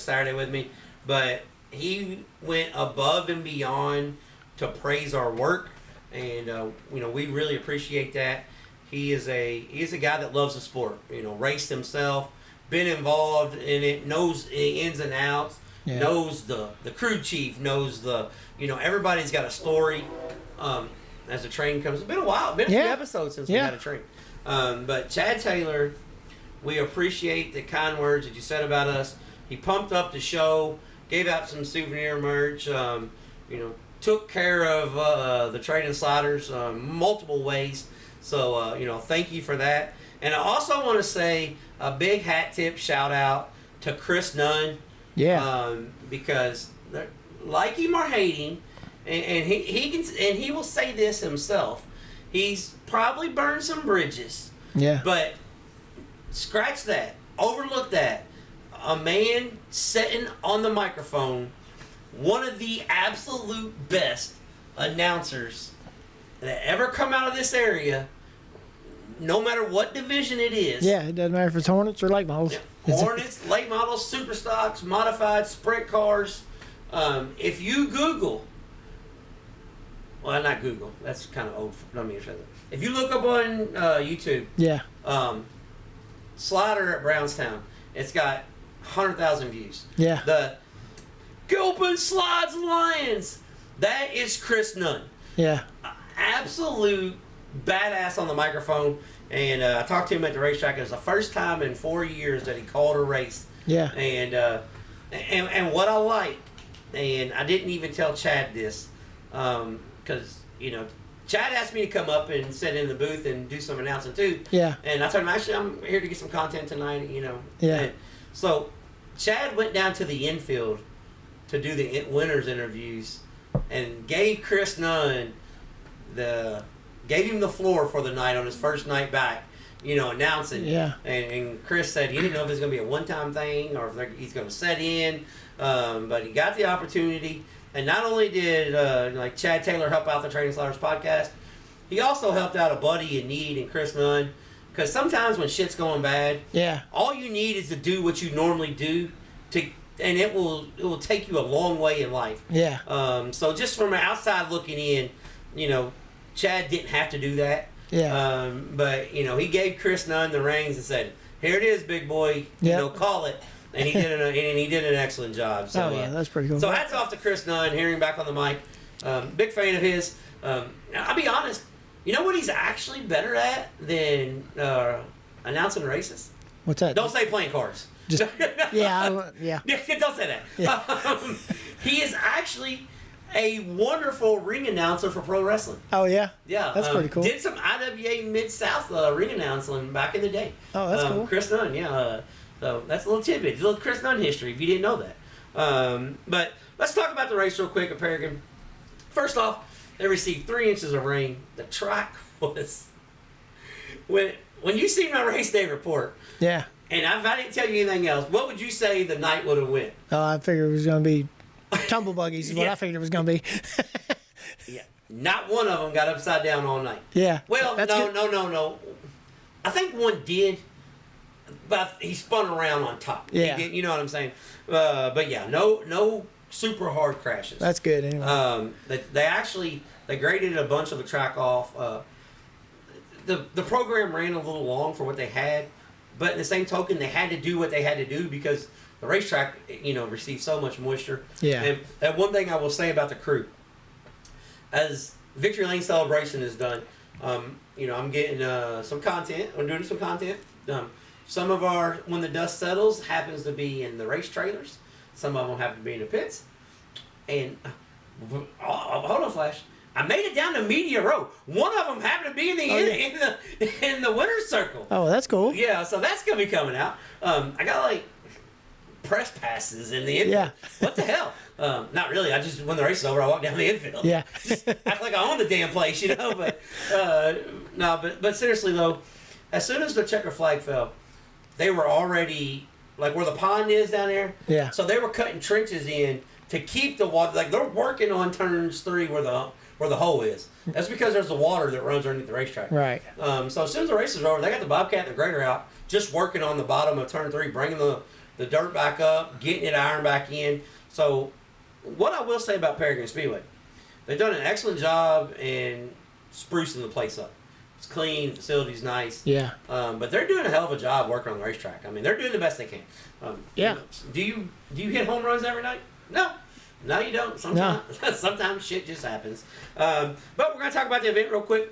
Saturday with me, but he went above and beyond to praise our work, and we really appreciate that. He is a guy that loves the sport. Raced himself, been involved in it, knows the ins and outs, knows the crew chief, knows everybody's got a story. As the train comes, it's been a while, a few episodes since we had a train. But Chad Taylor, we appreciate the kind words that you said about us. He pumped up the show, gave out some souvenir merch, took care of the Trading Sliders multiple ways. So, thank you for that. And I also want to say a big hat tip shout out to Chris Nunn. Yeah. Because like him or hate him, and he will say this himself, he's probably burned some bridges. Yeah. But scratch that. Overlook that. A man sitting on the microphone, one of the absolute best announcers that ever come out of this area, no matter what division it is. Yeah, it doesn't matter if it's Hornets or late models. Yeah. Hornets, late models, super stocks, modified, sprint cars. If you Google, well, not Google, that's kind of old. If you look up on YouTube, Slider at Brownstown, it's got 100,000 views. Yeah. The Gilpin Slides Lions, that is Chris Nunn. Yeah. Absolute badass on the microphone, and I talked to him at the racetrack. It was the first time in 4 years that he called a race. Yeah. And what I like, and I didn't even tell Chad this, because Chad asked me to come up and sit in the booth and do some announcing too. Yeah. And I told him, actually, I'm here to get some content tonight. Yeah. And so Chad went down to the infield to do the winners interviews, and gave Chris Nunn gave him the floor for the night on his first night back, announcing. Yeah. And Chris said he didn't know if it was going to be a one-time thing or if he's going to set in, but he got the opportunity. And not only did Chad Taylor help out the Trading Sliders podcast, he also helped out a buddy in need in Chris Nunn. Because sometimes when shit's going bad, all you need is to do what you normally do, and it will take you a long way in life. Yeah. So just from outside looking in, Chad didn't have to do that. Yeah. But he gave Chris Nunn the reins and said, "Here it is, big boy. Call it." And he did an excellent job. So, that's pretty cool. So hats off to Chris Nunn, hearing back on the mic. Big fan of his. I'll be honest. You know what he's actually better at than announcing races? What's that? Don't say playing cards. Just, yeah. Don't say that. Yeah. He is actually a wonderful ring announcer for pro wrestling. Oh, yeah? Yeah. That's pretty cool. Did some IWA Mid-South ring announcing back in the day. Oh, that's cool. Chris Nunn, yeah. So that's a little tidbit. A little Chris Nunn history if you didn't know that. But let's talk about the race real quick at Paragon. First off, they received 3 inches of rain. The track was... When you see my race day report... Yeah. And if I didn't tell you anything else, what would you say the night would have went? Oh, I figured it was going to be tumble buggies is what I figured it was going to be. Yeah. Not one of them got upside down all night. Yeah. Well, no. I think one did, but he spun around on top. Yeah. You know what I'm saying? But yeah, no super hard crashes. That's good anyway. They graded a bunch of the track off. The program ran a little long for what they had, But in the same token, they had to do what they had to do because the racetrack, received so much moisture. Yeah. And one thing I will say about the crew, as Victory Lane Celebration is done, I'm getting some content. I'm doing some content. Some of our, when the dust settles, happens to be in the race trailers. Some of them happen to be in the pits. And, hold on, Flash. I made it down to Media Row. One of them happened to be in the winner's circle. Oh, that's cool. Yeah, so that's gonna be coming out. I got press passes in the infield. Yeah. What the hell? Not really. I just, when the race is over, I walk down the infield. Yeah. Just act like I own the damn place, But but seriously though, as soon as the checker flag fell, they were already where the pond is down there. Yeah. So they were cutting trenches in to keep the water. They're working on turns 3 where the hole is. That's because there's the water that runs underneath the racetrack. Right. So as soon as the race is over, they got the Bobcat and the grader out, just working on the bottom of turn 3, bringing the dirt back up, getting it ironed back in. So what I will say about Paragon Speedway, they've done an excellent job in sprucing the place up. It's clean, the facility's nice. Yeah. But they're doing a hell of a job working on the racetrack. I mean, they're doing the best they can. Yeah. Do you hit home runs every night? No. No, you don't. Sometimes, sometimes shit just happens. But we're going to talk about the event real quick.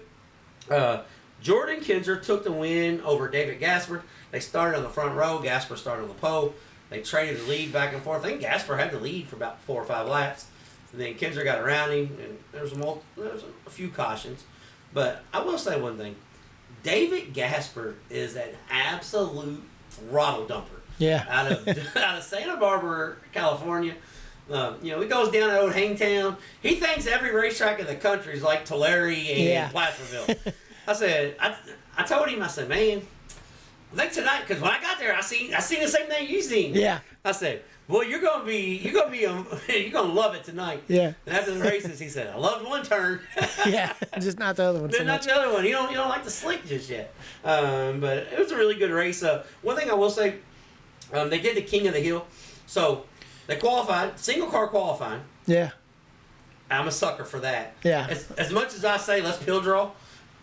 Jordan Kinzer took the win over David Gasper. They started on the front row. Gasper started on the pole. They traded the lead back and forth. I think Gasper had the lead for about 4 or 5 laps. And then Kinzer got around him, and there was a few cautions. But I will say one thing. David Gasper is an absolute throttle dumper. Yeah. Out of Santa Barbara, California. He goes down to old Hangtown. He thinks every racetrack in the country is like Tulare and Placerville. I told him, I said, man, I think tonight, because when I got there, I seen the same thing you seen. Yeah. I said, boy, you're gonna love it tonight. Yeah. And after the races, he said, I loved one turn. Yeah, just not the other one. Not the other one. You don't like the slick just yet. But it was a really good race. One thing I will say, they did the King of the Hill, so they qualified, single car qualifying. Yeah. I'm a sucker for that. Yeah. As much as I say, let's pill draw.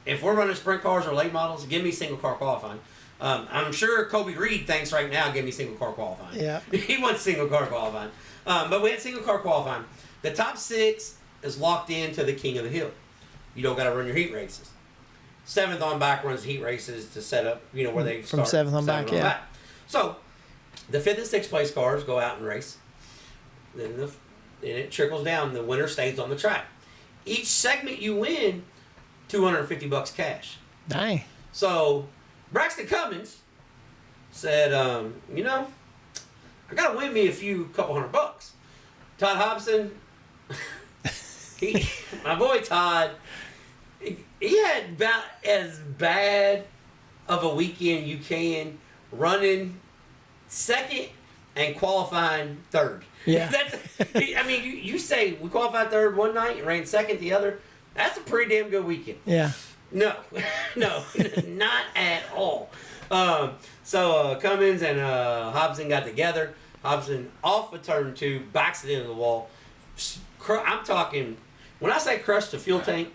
If we're running sprint cars or late models, give me single car qualifying. I'm sure Kobe Reed thinks right now, give me single car qualifying. Yeah. He wants single car qualifying. But we had single car qualifying. The top 6 is locked into the King of the Hill. You don't got to run your heat races. 7th on back runs heat races to set up, where they from start. 7th on back. So the 5th and 6th place cars go out and race. Then it trickles down. The winner stays on the track. Each segment you win, $250 cash. Dang. So Braxton Cummins said, I gotta win me couple $100. Todd Hobson, my boy Todd, he had about as bad of a weekend you can, running 2nd and qualifying 3rd. Yeah. You say we qualified 3rd one night and ran 2nd the other. That's a pretty damn good weekend. Yeah. No, not at all. So Cummins and Hobson got together. Hobson off of turn 2, backs it into the wall. I'm talking, when I say crushed the fuel tank,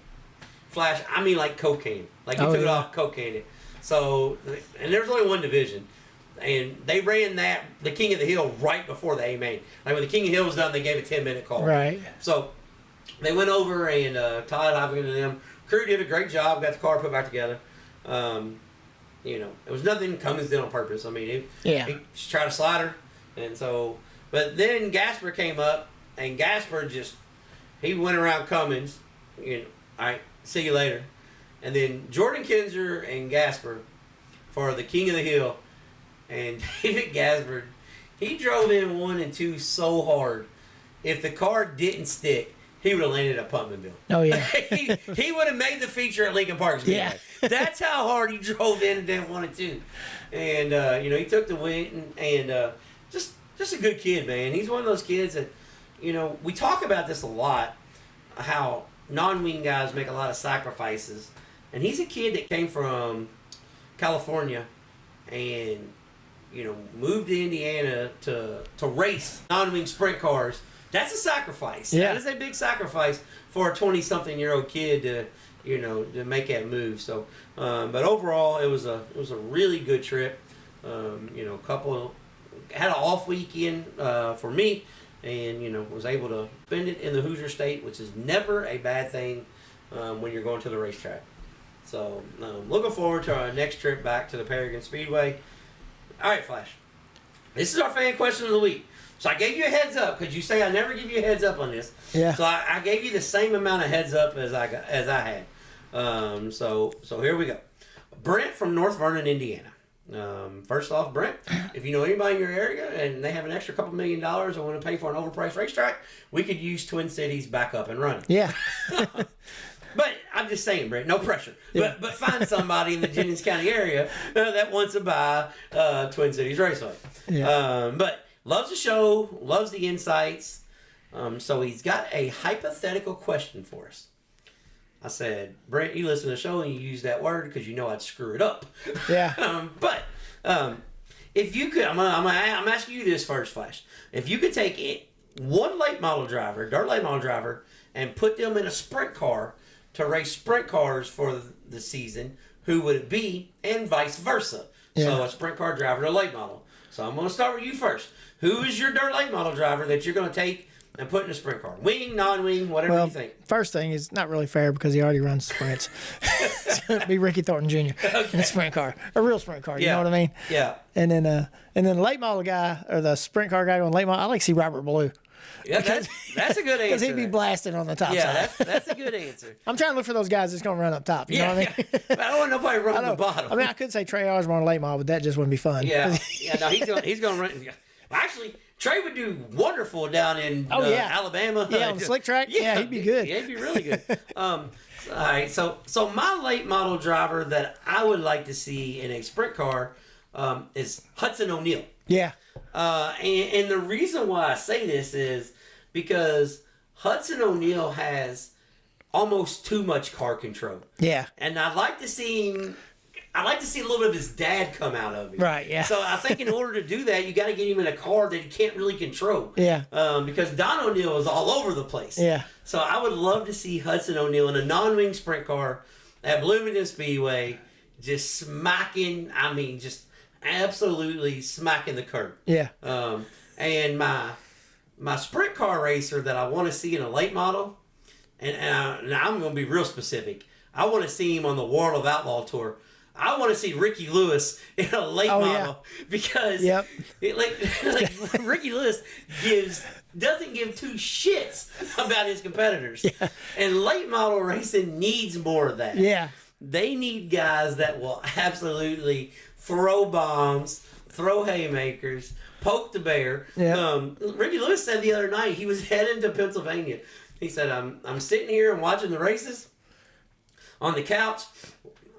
Flash, I mean like cocaine. Like he took it off cocaine. So, and there's only one division. And they ran the King of the Hill right before the A main. Like when the King of the Hill was done, they gave a 10-minute call. Right. So they went over and Todd Hopkins and them. Crew did a great job. Got the car put back together. It was nothing Cummins did on purpose. I mean, he just tried to slide her, and so. But then Gasper came up, and Gasper he went around Cummins. All right, see you later. And then Jordan Kinzer and Gasper for the King of the Hill. And David Gasper, he drove in 1 and 2 so hard. If the car didn't stick, he would have landed at Putmanville. Oh, yeah. he would have made the feature at Lincoln Park Speedway. Yeah. That's how hard he drove in and 1 and 2. And, he took the win. And just a good kid, man. He's one of those kids that, we talk about this a lot, how non-wing guys make a lot of sacrifices. And he's a kid that came from California and, moved to Indiana to race non-wing sprint cars. That's a sacrifice. Yeah. That is a big sacrifice for a 20-something-year-old kid to make that move. So, but overall, it was a really good trip. couple had an off weekend for me, and was able to spend it in the Hoosier State, which is never a bad thing when you're going to the racetrack. So looking forward to our next trip back to the Paragon Speedway. All right, Flash. This is our fan question of the week. So I gave you a heads up because you say I never give you a heads up on this. Yeah. So I gave you the same amount of heads up as I had. So here we go. Brent from North Vernon, Indiana. First off, Brent, if you know anybody in your area and they have an extra couple $1 million and want to pay for an overpriced racetrack, we could use Twin Cities back up and running. Yeah. But I'm just saying, Brent, no pressure. Yeah. But find somebody in the Jennings County area that wants to buy Twin Cities Raceway. Yeah. But loves the show, loves the insights. So he's got a hypothetical question for us. I said, Brent, you listen to the show and you use that word because you know I'd screw it up. Yeah. But if you could, I'm asking you this first, Flash. If you could take one late model driver, dirt late model driver, and put them in a sprint car to race sprint cars for the season, who would it be, and vice versa? Yeah. So a sprint car driver to late model. So I'm going to start with you first. Who is your dirt late model driver that you're going to take and put in a sprint car? Wing, non-wing, whatever you think. First thing is not really fair because he already runs sprints. It's going to be Ricky Thornton Jr. in a sprint car, a real sprint car. You know what I mean? Yeah. And then the late model guy or the sprint car guy going late model, I like to see Robert Blue. Yeah, that's a good answer. Because he'd be blasting on the top side. Yeah, that's a good answer. I'm trying to look for those guys that's going to run up top. You know what I mean? But I don't want nobody running the bottom. I mean, I could say Trey Osborne late model, but that just wouldn't be fun. Yeah. No, he's going to run. Actually, Trey would do wonderful down in Alabama. Yeah, on the slick track. Yeah, he'd be good. Yeah, he'd be really good. All right, so my late model driver that I would like to see in a sprint car is Hudson O'Neal. Yeah. And the reason why I say this is because Hudson O'Neal has almost too much car control. Yeah. And I'd like to see him. I'd like to see a little bit of his dad come out of it. Right, yeah. So I think in order to do that, you got to get him in a car that he can't really control. Yeah. Because Don O'Neal is all over the place. Yeah. So I would love to see Hudson O'Neal in a non-wing sprint car at Bloomington Speedway, just smacking. I mean, just absolutely smacking the curb. Yeah. And my sprint car racer that I want to see in a late model, and now I'm going to be real specific. I want to see him on the World of Outlaw Tour. I want to see Ricky Lewis in a late model because like Ricky Lewis doesn't give two shits about his competitors. Yeah. And late model racing needs more of that. Yeah. They need guys that will absolutely throw bombs, throw haymakers, poke the bear. Yeah. Ricky Lewis said the other night he was heading to Pennsylvania. He said, I'm sitting here and watching the races on the couch.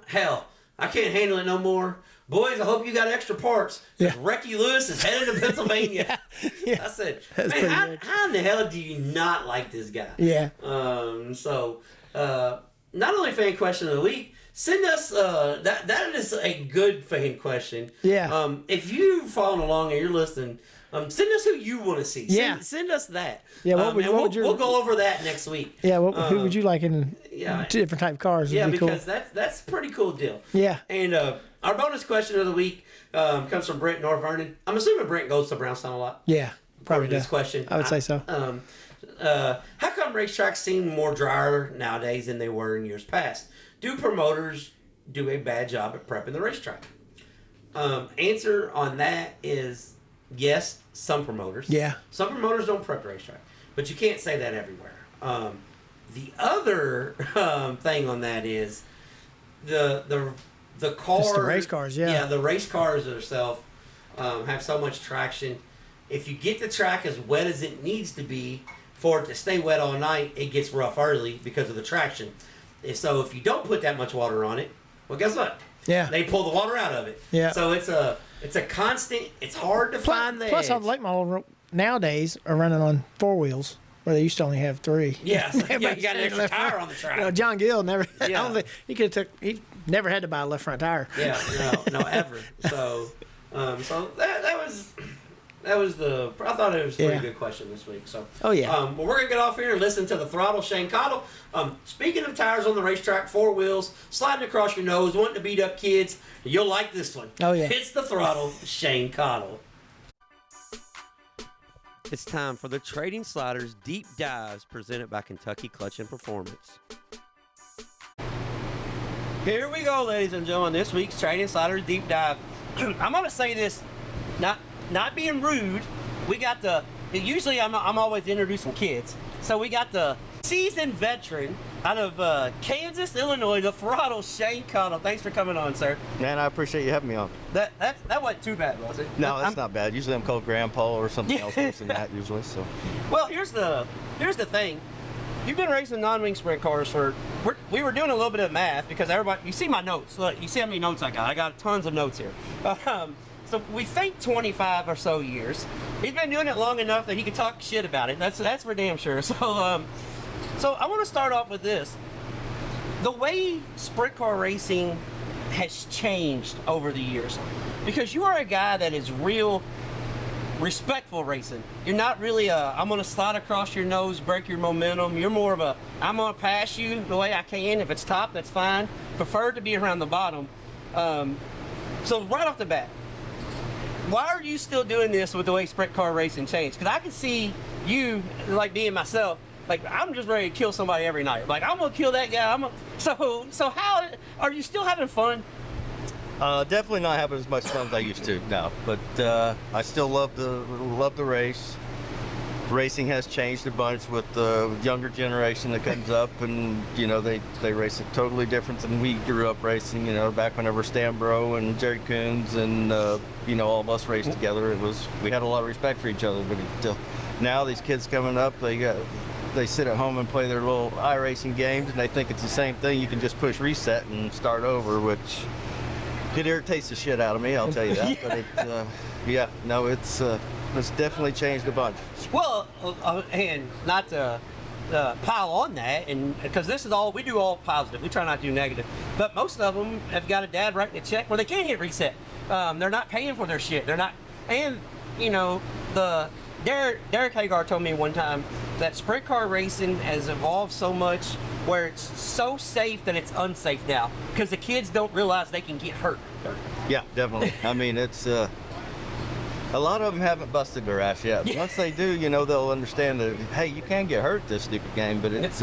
Hell, I can't handle it no more. Boys, I hope you got extra parts. Yeah. Ricky Lewis is headed to Pennsylvania. Yeah. I said, man, how in the hell do you not like this guy? Yeah. So, not only fan question of the week, send us, that is a good fan question. Yeah. If you've followed along and you're listening, send us who you want to see. Send us that. Yeah, we'll go over that next week. Yeah, who would you like in two different type of cars? Yeah, because cool. that's a pretty cool deal. Yeah. And our bonus question of the week comes from Brent North Vernon. I'm assuming Brent goes to Brownstown a lot. Yeah, probably does. This question. I would say so. How come racetracks seem more drier nowadays than they were in years past? Do promoters do a bad job at prepping the racetrack? Answer on that is yes, some promoters. Yeah. Some promoters don't prep the racetrack, but you can't say that everywhere. The other thing on that is the cars. Just the race cars, yeah. Yeah, the race cars themselves have so much traction. If you get the track as wet as it needs to be for it to stay wet all night, it gets rough early because of the traction. So if you don't put that much water on it, well, guess what? Yeah. They pull the water out of it. Yeah. So it's a constant. It's hard to find the plus edge. all the late model nowadays are running on 4 wheels where they used to only have 3. Yeah. You got an extra tire on the track. John Gill never. Yeah. I don't think he never had to buy a left front tire. Yeah. No, ever. So that I thought it was a pretty Yeah. good question this week. So. Oh, yeah. Well, we're gonna get off here and listen to the Throttle, Shane Cottle. Speaking of tires on the racetrack, 4 wheels, sliding across your nose, wanting to beat up kids, you'll like this one. Oh, yeah. It's the Throttle, Shane Cottle. It's time for the Trading Sliders Deep Dives presented by Kentucky Clutch and Performance. Here we go, ladies and gentlemen. This week's Trading Sliders Deep Dive. I'm gonna say this, not being rude. We got usually I'm always introducing kids. So we got the seasoned veteran out of Kansas, Illinois, the Throttle, Shane Cottle. Thanks for coming on, sir. Man, I appreciate you having me on. That wasn't too bad, was it? No, that's not bad. Usually I'm called Grandpa or something else worse than that usually. So. Well, here's the thing. You've been racing non-wing sprint cars we were doing a little bit of math because everybody, you see my notes. Look, you see how many notes I got. I got tons of notes here. So we think 25 or so years. He's been doing it long enough that he can talk shit about it. That's for damn sure. So I want to start off with this. The way sprint car racing has changed over the years, because you are a guy that is real respectful racing. You're not really I'm gonna slide across your nose, break your momentum. You're more of I'm gonna pass you the way I can. If it's top, that's fine. Prefer to be around the bottom. So right off the bat, why are you still doing this with the way sprint car racing changed? Because I can see you, like being myself, like I'm just ready to kill somebody every night. Like I'm gonna kill that guy. So how are you still having fun? Definitely not having as much fun as I used to now, but I still love the race. Racing has changed a bunch with the younger generation that comes up, and you know they race it totally different than we grew up racing. You know, back whenever Stan Bro and Jerry Coons and you know, all of us raced together, we had a lot of respect for each other. But now these kids coming up, they sit at home and play their little iRacing games, and they think it's the same thing. You can just push reset and start over, which it irritates the shit out of me, I'll tell you that. Yeah. But it's definitely changed a bunch. Well, and not to pile on that, and because this is we do all positive. We try not to do negative. But most of them have got a dad writing a check where they can't hit reset. They're not paying for their shit. They're not, and you know, Derek Hagar told me one time that sprint car racing has evolved so much where it's so safe that it's unsafe now because the kids don't realize they can get hurt. Yeah, definitely. I mean, it's a lot of them haven't busted their ass yet. But once they do, you know, they'll understand that, hey, you can get hurt this stupid game, but it's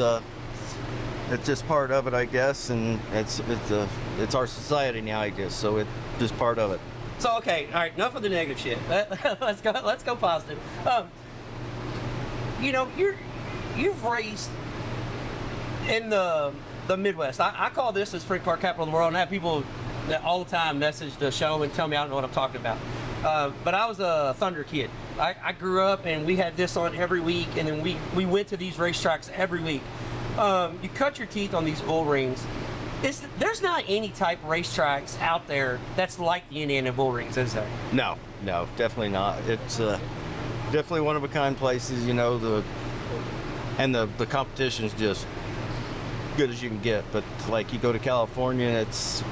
just part of it, I guess, and it's our society now, I guess. So it's just part of it. So okay, all right, enough of the negative shit. Let's go positive. You know, you've raced in the Midwest. I call this the sprint car capital of the world, and I have people that all the time message the show and tell me I don't know what I'm talking about. But I was a Thunder kid. I grew up and we had this on every week, and then we went to these racetracks every week. You cut your teeth on these bull rings. There's not any type of racetracks out there that's like the Indiana bull rings, is there? No, definitely not. It's definitely one of a kind places, you know, the competition's just good as you can get. But like you go to California,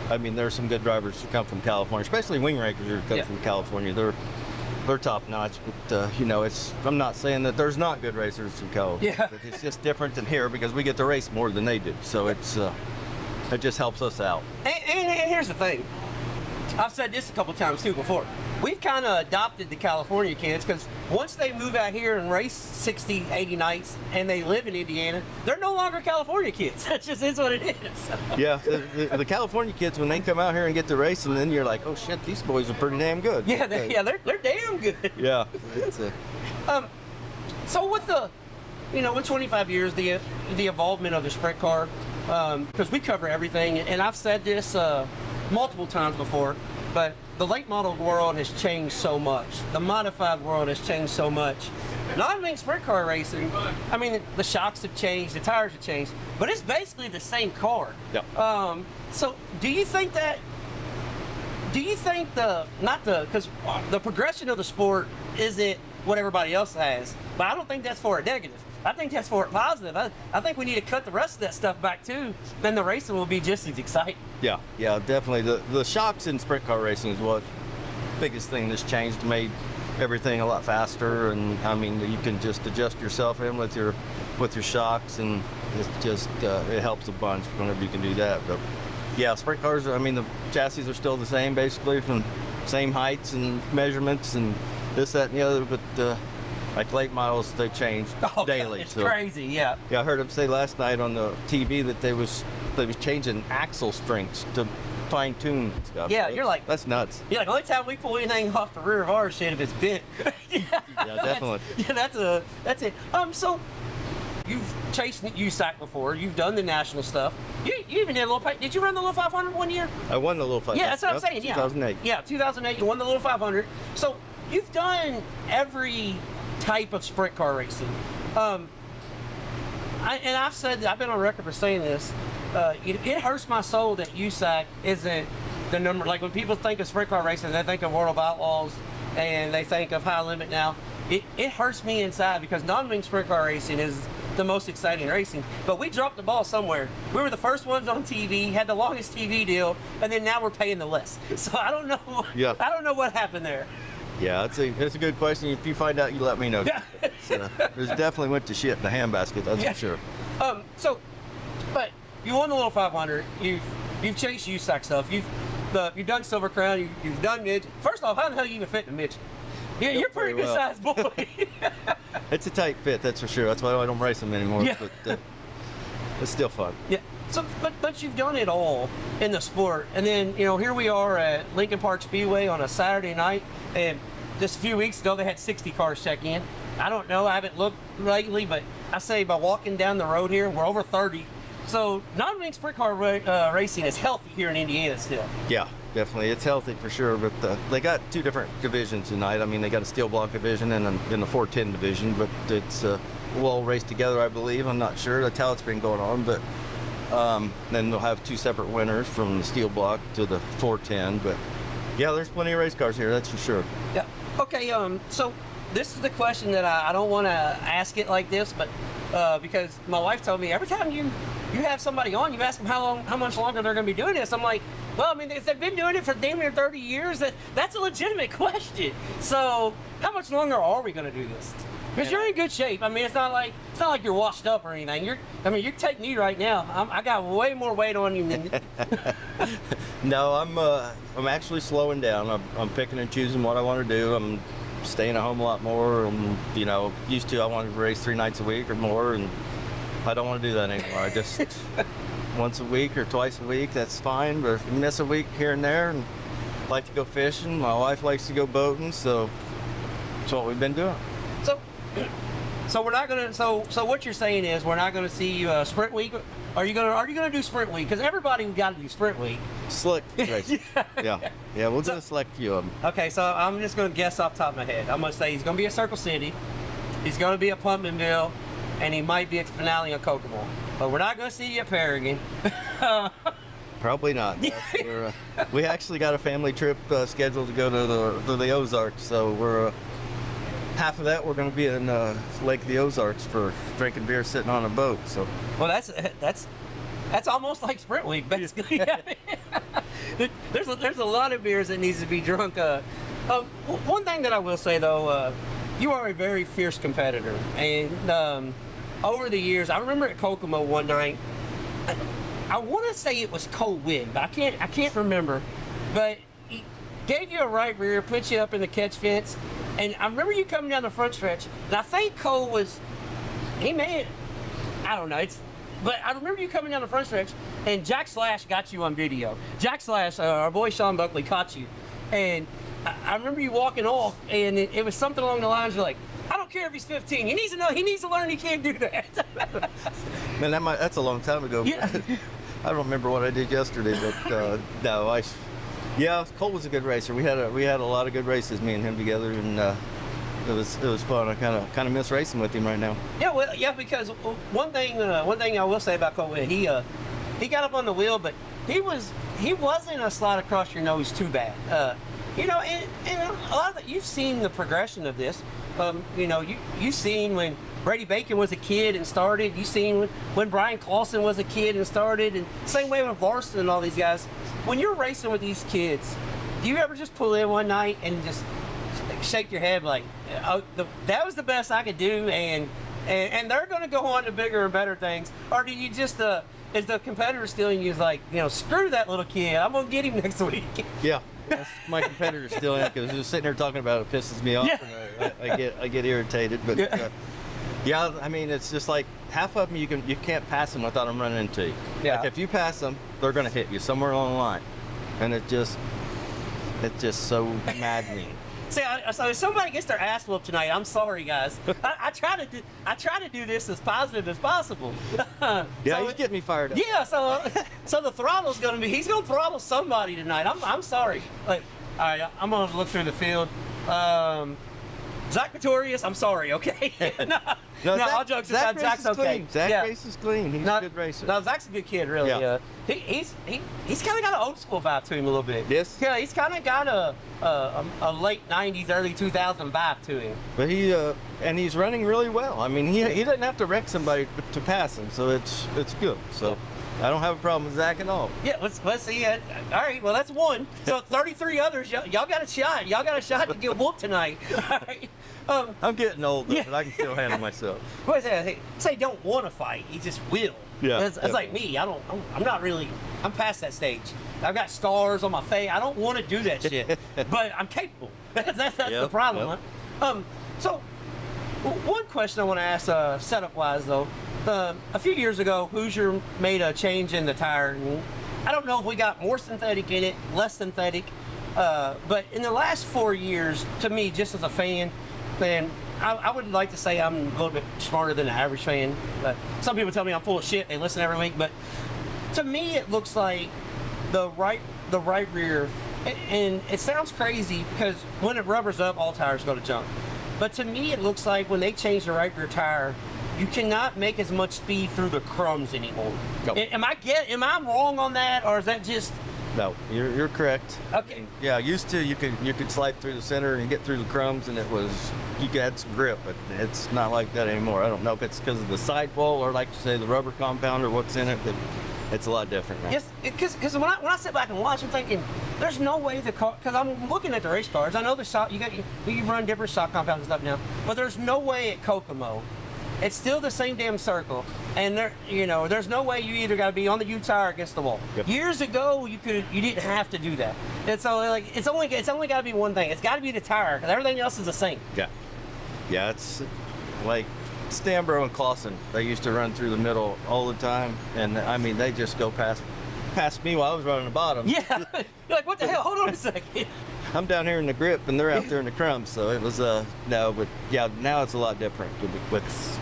there's some good drivers who come from California, especially wing rakers who come from California. They're top notch, but you know, I'm not saying that there's not good racers from California. Yeah. But it's just different than here because we get to race more than they do. So it just helps us out. And here's the thing. I've said this a couple times too before. We've kind of adopted the California kids because once they move out here and race 60, 80 nights and they live in Indiana, they're no longer California kids. That just is what it is. Yeah, the California kids, when they come out here and get to racing, then you're like, oh shit, these boys are pretty damn good. Yeah, they're damn good. Yeah. So with with 25 years, the evolvement of the sprint car, because we cover everything, and I've said this multiple times before, but the late model world has changed so much. The modified world has changed so much. Non-wing sprint car racing, I mean, the shocks have changed, the tires have changed, but it's basically the same car. Yep. So do you think because the progression of the sport isn't what everybody else has, but I don't think that's for a negative. I think that's for a positive. I think we need to cut the rest of that stuff back too. Then the racing will be just as exciting. Yeah, definitely. The shocks in sprint car racing is what biggest thing that's changed, made everything a lot faster, and I mean you can just adjust yourself in with your shocks, and it's just it helps a bunch whenever you can do that. But yeah, sprint cars, I mean the chassis are still the same basically, from same heights and measurements and this, that, and the other, but like late models, they change daily. It's crazy, yeah. Yeah, I heard them say last night on the TV that they was changing axle strengths to fine tune stuff. Yeah, so you're like, that's nuts. Yeah, like the only time we pull anything off the rear of our shit if it's bent. Yeah, definitely. That's it. So you've chased USAC before. You've done the national stuff. You even did a little. Did you run the little 500 one year? I won the little 500. Yeah, that's what I'm saying. 2008. Yeah, 2008. You won the little 500. So you've done every type of sprint car racing. And I've said, I've been on record for saying this. It hurts my soul that USAC isn't the number. Like when people think of sprint car racing, they think of World of Outlaws and they think of High Limit now. It hurts me inside because non-wing sprint car racing is the most exciting racing. But we dropped the ball somewhere. We were the first ones on TV, had the longest TV deal, and then now we're paying the less. So I don't know. Yeah. I don't know what happened there. Yeah, that's a good question. If you find out, you let me know. There's definitely went to shit in the handbasket, that's for sure. But you won the little 500. You've chased USAC stuff. You've done Silver Crown. You've done midget. First off, how the hell you even fit in a midget? Yeah, you're a pretty good sized boy. It's a tight fit, that's for sure. That's why I don't race them anymore. Yeah. But it's still fun. Yeah. So, but you've done it all in the sport, and then here we are at Lincoln Park Speedway on a Saturday night, and just a few weeks ago they had 60 cars check in. I don't know, I haven't looked lately, but I say by walking down the road here, we're over 30. So non-wing sprint car racing is healthy here in Indiana still. Yeah, definitely, it's healthy for sure. But they got two different divisions tonight. I mean, they got a steel block division and the 410 division, but it's we'll all race together, I believe. I'm not sure. That's how it's been going on, but. Then they'll have two separate winners from the steel block to the 410. But yeah, there's plenty of race cars here, that's for sure. Yeah. Okay. So this is the question that I don't want to ask it like this, but because my wife told me every time you have somebody on, you ask them how much longer they're going to be doing this. I'm like, well, I mean, if they've been doing it for damn near 30 years, that's a legitimate question. So how much longer are we going to do this? Because you're in good shape. I mean, it's not like you're washed up or anything. You take me right now. I got way more weight on you than. No, I'm actually slowing down. I'm picking and choosing what I want to do. I'm staying at home a lot more. Used to I wanted to race 3 nights a week or more, and I don't want to do that anymore. I just once a week or twice a week, that's fine. But if you miss a week here and there, and like to go fishing, my wife likes to go boating, so that's what we've been doing. So we're not gonna. So what you're saying is we're not gonna see you sprint week. Are you gonna do sprint week? Because everybody got to do sprint week. Select race. Yeah. We'll do a select few of them. Okay, so I'm just gonna guess off the top of my head. I'm gonna say he's gonna be at Circle City, he's gonna be at Pumpkinville, and he might be at the finale of Kokomo. But we're not gonna see you at Paragon. Probably not. We actually got a family trip scheduled to go to the Ozarks, so we're. Half of that we're going to be in Lake of the Ozarks for drinking beer, sitting on a boat. So, well, that's almost like sprint week, basically. there's a lot of beers that needs to be drunk. One thing that I will say though, you are a very fierce competitor, and over the years, I remember at Kokomo one night. I want to say it was Cole Wigg, but I can't remember. But he gave you a right rear, put you up in the catch fence. And I remember you coming down the front stretch, and I think Cole was, I don't know, but I remember you coming down the front stretch, and Jack Slash got you on video. Jack Slash, our boy Sean Buckley, caught you. And I remember you walking off, and it was something along the lines of like, I don't care if he's 15, he needs to learn he can't do that. Man, that's a long time ago. Yeah. I don't remember what I did yesterday, but no, yeah, Cole was a good racer. We had a lot of good races, me and him together, and it was fun. I kind of miss racing with him right now. Yeah, well, yeah, because one thing I will say about Cole, he got up on the wheel, but he wasn't a slide across your nose too bad. And a lot of you've seen the progression of this. You've seen when Brady Bacon was a kid and started. You've seen when Brian Clausen was a kid and started, and same way with Larson and all these guys. When you're racing with these kids, do you ever just pull in one night and just shake your head like, oh, that was the best I could do, and they're going to go on to bigger and better things? Or do you just is the competitor stealing you? Is like, screw that little kid, I'm going to get him next week? Yeah. That's my competitor still in, because just sitting there talking about it pisses me off. Yeah. And I get irritated, but yeah, I mean, it's just like half of them you can't pass them without them running into you. Yeah. Like if you pass them, they're gonna hit you somewhere along the line, and it's just so maddening. See, so if somebody gets their ass whooped tonight, I'm sorry, guys. I try to do this as positive as possible. Yeah, so he's getting me fired up. Yeah, so the throttle's he's gonna throttle somebody tonight. I'm sorry. Like, all right, I'm gonna look through the field. Zach Pretorius, I'm sorry, okay? no, all jokes aside, Zach's okay. Clean. Zach races clean. He's a good racer. No, Zach's a good kid, really. Yeah. He's kind of got an old school vibe to him a little bit. Yes. Yeah, he's kind of got a late '90s, early 2000 vibe to him. But he's running really well. I mean, he doesn't have to wreck somebody to pass him, so it's good. So I don't have a problem with Zach at all. Yeah, let's see. All right, well, that's one. So 33 others, y'all got a shot. Y'all got a shot to get whooped tonight. All right. I'm getting old, though, but I can still handle myself. What is that? Say don't want to fight. He just will. Yeah. It's like me. I'm not really. I'm past that stage. I've got scars on my face. I don't want to do that shit, but I'm capable. That's the problem. Huh? So one question I want to ask, setup wise though. A few years ago, Hoosier made a change in the tire. And I don't know if we got more synthetic in it, less synthetic, but in the last 4 years, to me, just as a fan, man, I would like to say I'm a little bit smarter than the average fan. Some people tell me I'm full of shit. They listen every week, but to me, it looks like the right rear, and it sounds crazy because when it rubbers up, all tires go to junk. But to me, it looks like when they change the right rear tire, you cannot make as much speed through the crumbs anymore. Nope. Am I wrong on that, or is that just? No, you're correct. Okay. Yeah, used to you could slide through the center and get through the crumbs, and you had some grip, but it's not like that anymore. I don't know if it's because of the sidewall or, like you say, the rubber compound or what's in it, but it's a lot different now. Yes, because when I sit back and watch, I'm thinking, there's no way the car, because I'm looking at the race cars. I know the shot you run different shot compounds and stuff now, but there's no way at Kokomo. It's still the same damn circle, and there's no way you either got to be on the U tire against the wall. Yep. Years ago, you didn't have to do that. And so it's only got to be one thing. It's got to be the tire, because everything else is the same. Yeah, it's like Stambro and Clausen. They used to run through the middle all the time, and I mean they just go past me while I was running the bottom. Yeah, you're like, what the hell? Hold on a second. I'm down here in the grip, and they're out there in the crumbs. So it was no, but yeah, now it's a lot different with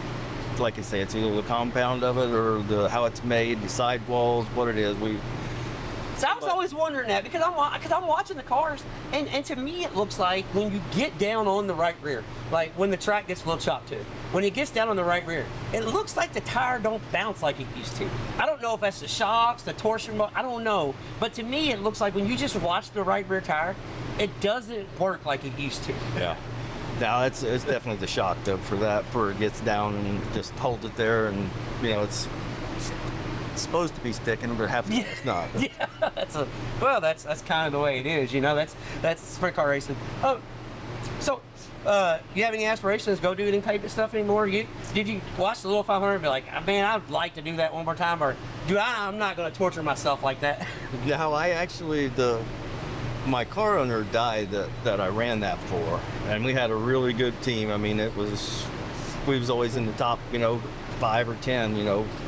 like I say, it's either the compound of it or how it's made, the sidewalls, what it is. So I was always wondering that because I'm watching the cars, and to me it looks like when you get down on the right rear, like when the track gets a little chopped too, when it gets down on the right rear, it looks like the tire don't bounce like it used to. I don't know if that's the shocks, the torsion, I don't know, but to me it looks like when you just watch the right rear tire, it doesn't work like it used to. Yeah. No, it's definitely the shock though for it gets down and just holds it there, and it's supposed to be sticking, but half the time it's not. Yeah, that's kind of the way it is. That's sprint car racing. So you have any aspirations to go do any type of stuff anymore? Did you watch the little 500 and be like, man, I'd like to do that one more time, or I'm not going to torture myself like that? No, I actually my car owner died that I ran that for, and we had a really good team. I mean, we was always in the top, 5 or 10,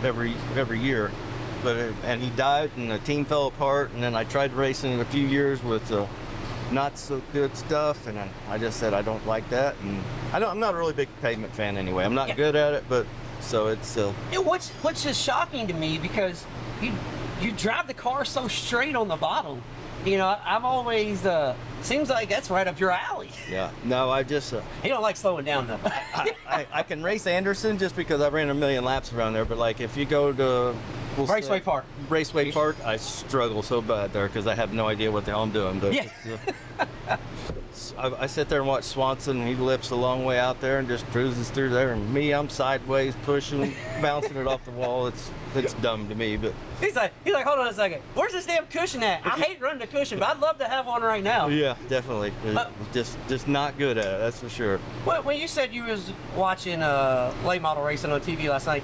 every year. And he died, and the team fell apart. And then I tried racing in a few years with not so good stuff, and I just said I don't like that. And I'm not a really big pavement fan anyway. I'm not good at it, but so it's. What's just shocking to me because you drive the car so straight on the bottom. I've always seems like that's right up your alley. Yeah. No, I just. You don't like slowing down though. I can race Anderson just because I ran a million laps around there, but like if you go to Raceway Park, I struggle so bad there because I have no idea what the hell I'm doing. But yeah. I sit there and watch Swanson, and he lifts a long way out there and just cruises through there. And me, I'm sideways, pushing, bouncing it off the wall. It's dumb to me, but He's like, hold on a second. Where's this damn cushion at? I hate running the cushion, but I'd love to have one right now. yeah, definitely. Just not good at it, that's for sure. Well, when you said you was watching late model racing on TV last night,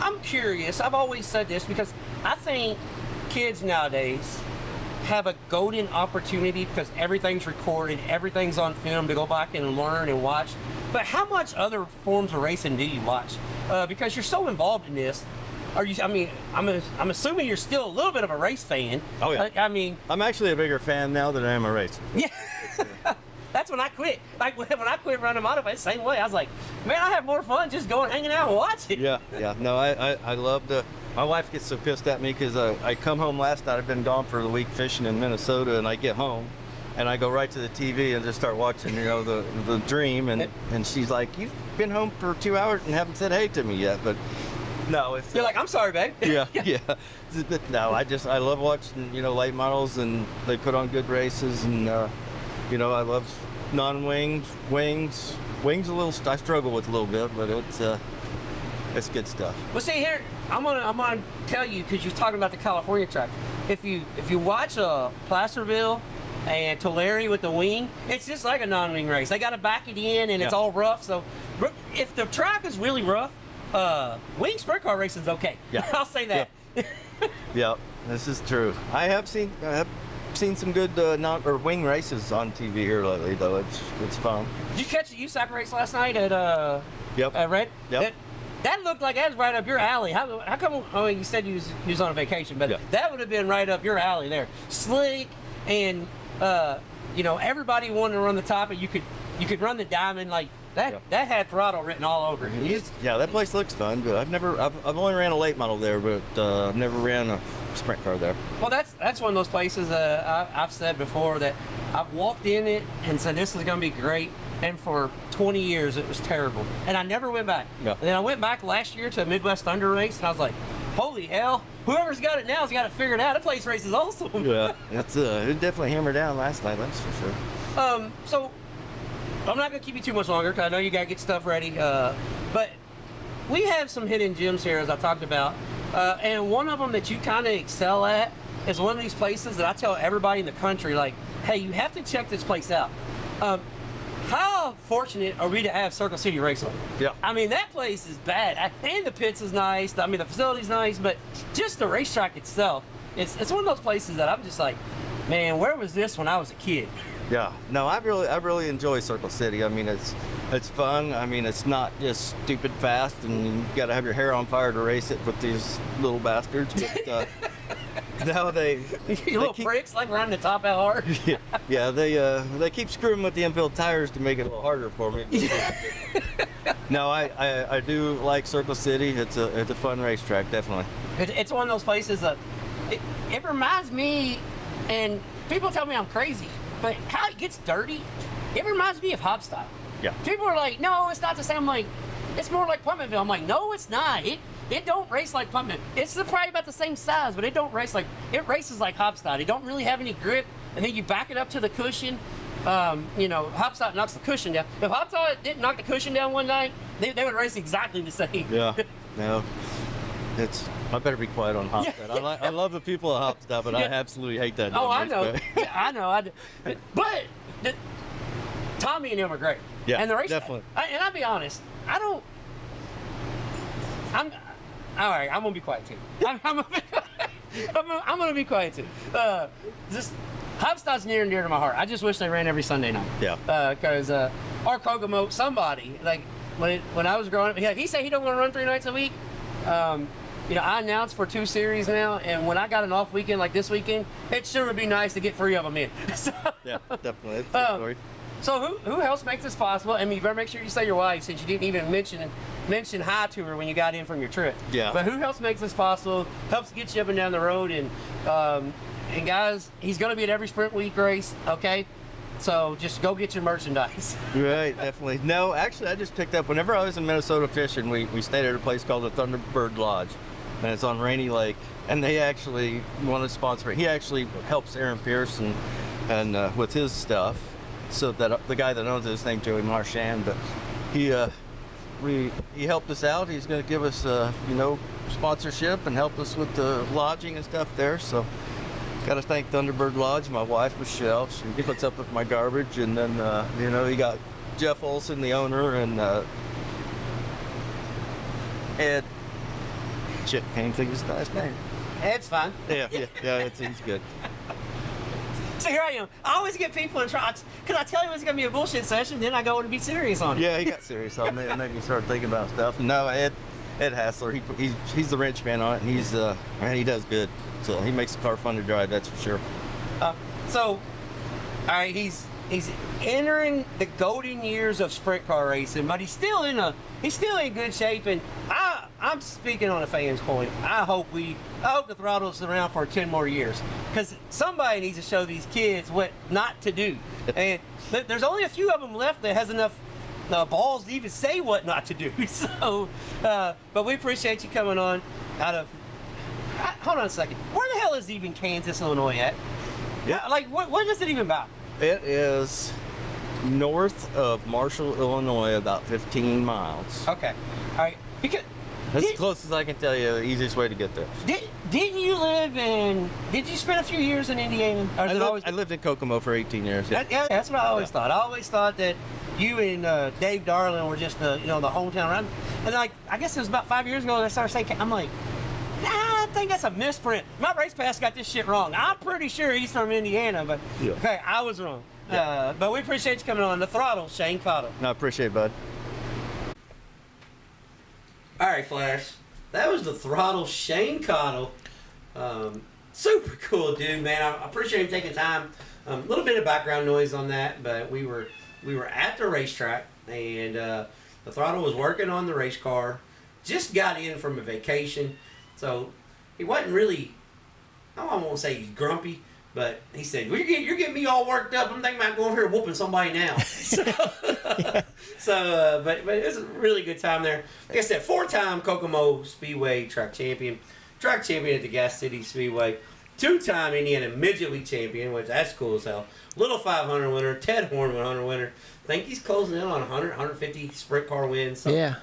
I'm curious. I've always said this because I think kids nowadays have a golden opportunity because everything's recorded, everything's on film to go back and learn and watch. But how much other forms of racing do you watch? Because you're so involved in this. Are you? I mean, I'm assuming you're still a little bit of a race fan. Oh yeah. I mean, I'm actually a bigger fan now than I am a racer. yeah. That's when I quit. Like when I quit running modified, same way. I was like, man, I have more fun just going, hanging out and watching. Yeah. No, I love to. My wife gets so pissed at me because I come home last night. I've been gone for the week fishing in Minnesota, and I get home, and I go right to the TV and just start watching, the Dream, and she's like, "You've been home for 2 hours and haven't said hey to me yet." But no, it's you're like, "I'm sorry, babe." Yeah. But no, I love watching late models, and they put on good races, and I love non-wings, wings a little. I struggle with a little bit, but it's good stuff. Well, see here, I'm gonna tell you because you're talking about the California track. If you watch Placerville and Tulare with the wing, it's just like a non-wing race. They got to back it in, and it's all rough. So if the track is really rough, wing sprint car racing is okay. Yeah. I'll say that. Yeah, this is true. I have seen some good wing races on TV here lately, though. It's fun. Did you catch the USAC race last night at Yep. Red? Yep. That looked like that was right up your alley. How come? Oh, you said you was on a vacation, but that would have been right up your alley there. Slick, and everybody wanted to run the top, and you could run the diamond like that. Yeah. That had Throttle written all over it. Yeah, that place looks fun, but I've only ran a late model there, but I've never ran a sprint car there. Well, that's one of those places I've said before that I've walked in it and said this is going to be great, and for 20 years it was terrible, and I never went back. Yeah. And then I went back last year to a Midwest Thunder race, and I was like, holy hell, whoever's got it now has got it figured out. That place race is awesome. Yeah, it definitely hammered down last night, that's for sure. So I'm not going to keep you too much longer because I know you got to get stuff ready. But we have some hidden gems here, as I talked about. And one of them that you kind of excel at is one of these places that I tell everybody in the country, like, hey, you have to check this place out. How fortunate are we to have Circle City Racing? Yeah. I mean, that place is bad. And the pits is nice. I mean, the facility's nice, but just the racetrack itself, it's one of those places that I'm just like, man, where was this when I was a kid? Yeah, no, I really enjoy Circle City. I mean, it's fun. I mean, it's not just stupid fast, and you got to have your hair on fire to race it with these little bastards. But no, you little pricks like running the top out hard. Yeah, they keep screwing with the infield tires to make it a little harder for me. No, I do like Circle City. It's a fun racetrack, definitely. It's one of those places that it reminds me, and people tell me I'm crazy, but how it gets dirty, it reminds me of Hopstyle. Yeah. People are like, no, it's not the same. I'm like, it's more like Plumptonville. I'm like, no, it's not. It don't race like Plumpton. It's probably about the same size, but it races like Hopstyle. It don't really have any grip, and then you back it up to the cushion. Hopstyle knocks the cushion down. If Hopstyle didn't knock the cushion down one night, they would race exactly the same. Yeah. No. I better be quiet on Hopstad. I love the people at Hopstad, but I absolutely hate that. Oh, I know. I know. But Tommy and him are great. Yeah, and the race, definitely. And I'll be honest, I'm all right. I'm gonna be quiet too. I'm gonna be quiet too. Just Hopstad's near and dear to my heart. I just wish they ran every Sunday night. Yeah. Because our Kokomo, somebody like when I was growing up, he said he don't want to run 3 nights a week. I announced for 2 series now, and when I got an off weekend like this weekend, it sure would be nice to get 3 of them in. Yeah, definitely. It's a story. So who else makes this possible? I mean, you better make sure you say your wife, since you didn't even mention hi to her when you got in from your trip. Yeah. But who else makes this possible? Helps get you up and down the road, and guys, he's going to be at every Sprint Week race. Okay. So just go get your merchandise. Right, definitely. No, actually, I just picked up, whenever I was in Minnesota fishing, we stayed at a place called the Thunderbird Lodge, and it's on Rainy Lake, and they actually want to sponsor it. He actually helps Aaron Pierce and with his stuff, so that the guy that owns it is named Joey Marchand, but he helped us out. He's going to give us sponsorship and help us with the lodging and stuff there. So got to thank Thunderbird Lodge, my wife Michelle. She puts up with my garbage, and then you got Jeff Olson, the owner, and Ed. Shit, can't think of his last name. Ed's fine. Yeah, he's good. So here I am. I always get people in trouble because I tell you it's going to be a bullshit session, then I go and be serious on it. Yeah, he got serious on it. It made me start thinking about stuff. No, Ed Hassler, he's the wrench man on it, and he does good. So he makes the car fun to drive, that's for sure. So, all right, he's entering the golden years of sprint car racing, but he's still in good shape. And I'm speaking on a fan's point. I hope the Throttle's around for 10 more years, because somebody needs to show these kids what not to do. And there's only a few of them left that has enough balls to even say what not to do. So, but we appreciate you coming on out of. Hold on a second. Where the hell is even Kansas, Illinois at? Yeah. Like, what is it even about? It is north of Marshall, Illinois, about 15 miles. Okay. All right. Because That's as close as I can tell you, the easiest way to get there. Did you spend a few years in Indiana? Or I lived in Kokomo for 18 years. Yeah, that's what I always thought. I always thought that you and Dave Darling were just the hometown run. And like, I guess it was about 5 years ago I started saying, I'm like, nah, I think that's a misprint. My race pass got this shit wrong. I'm pretty sure he's from Indiana, but okay, I was wrong. Yeah. But we appreciate you coming on. The Throttle, Shane Cottle. No, I appreciate it, bud. All right, Flash. That was the Throttle, Shane Cottle. Super cool dude, man. I appreciate him taking time. A little bit of background noise on that, but we were at the racetrack, and the Throttle was working on the race car. Just got in from a vacation, so he wasn't really. I won't say he's grumpy, but he said, well, "You're getting me all worked up. I'm thinking about going over here and whooping somebody now." But it was a really good time there. Like I said, 4-time Kokomo Speedway track champion at the Gas City Speedway, 2-time Indiana Midget League champion, which that's cool as hell. Little 500 winner, Ted Horn 100 winner. I think he's closing in on 100, 150 sprint car wins. So, yeah.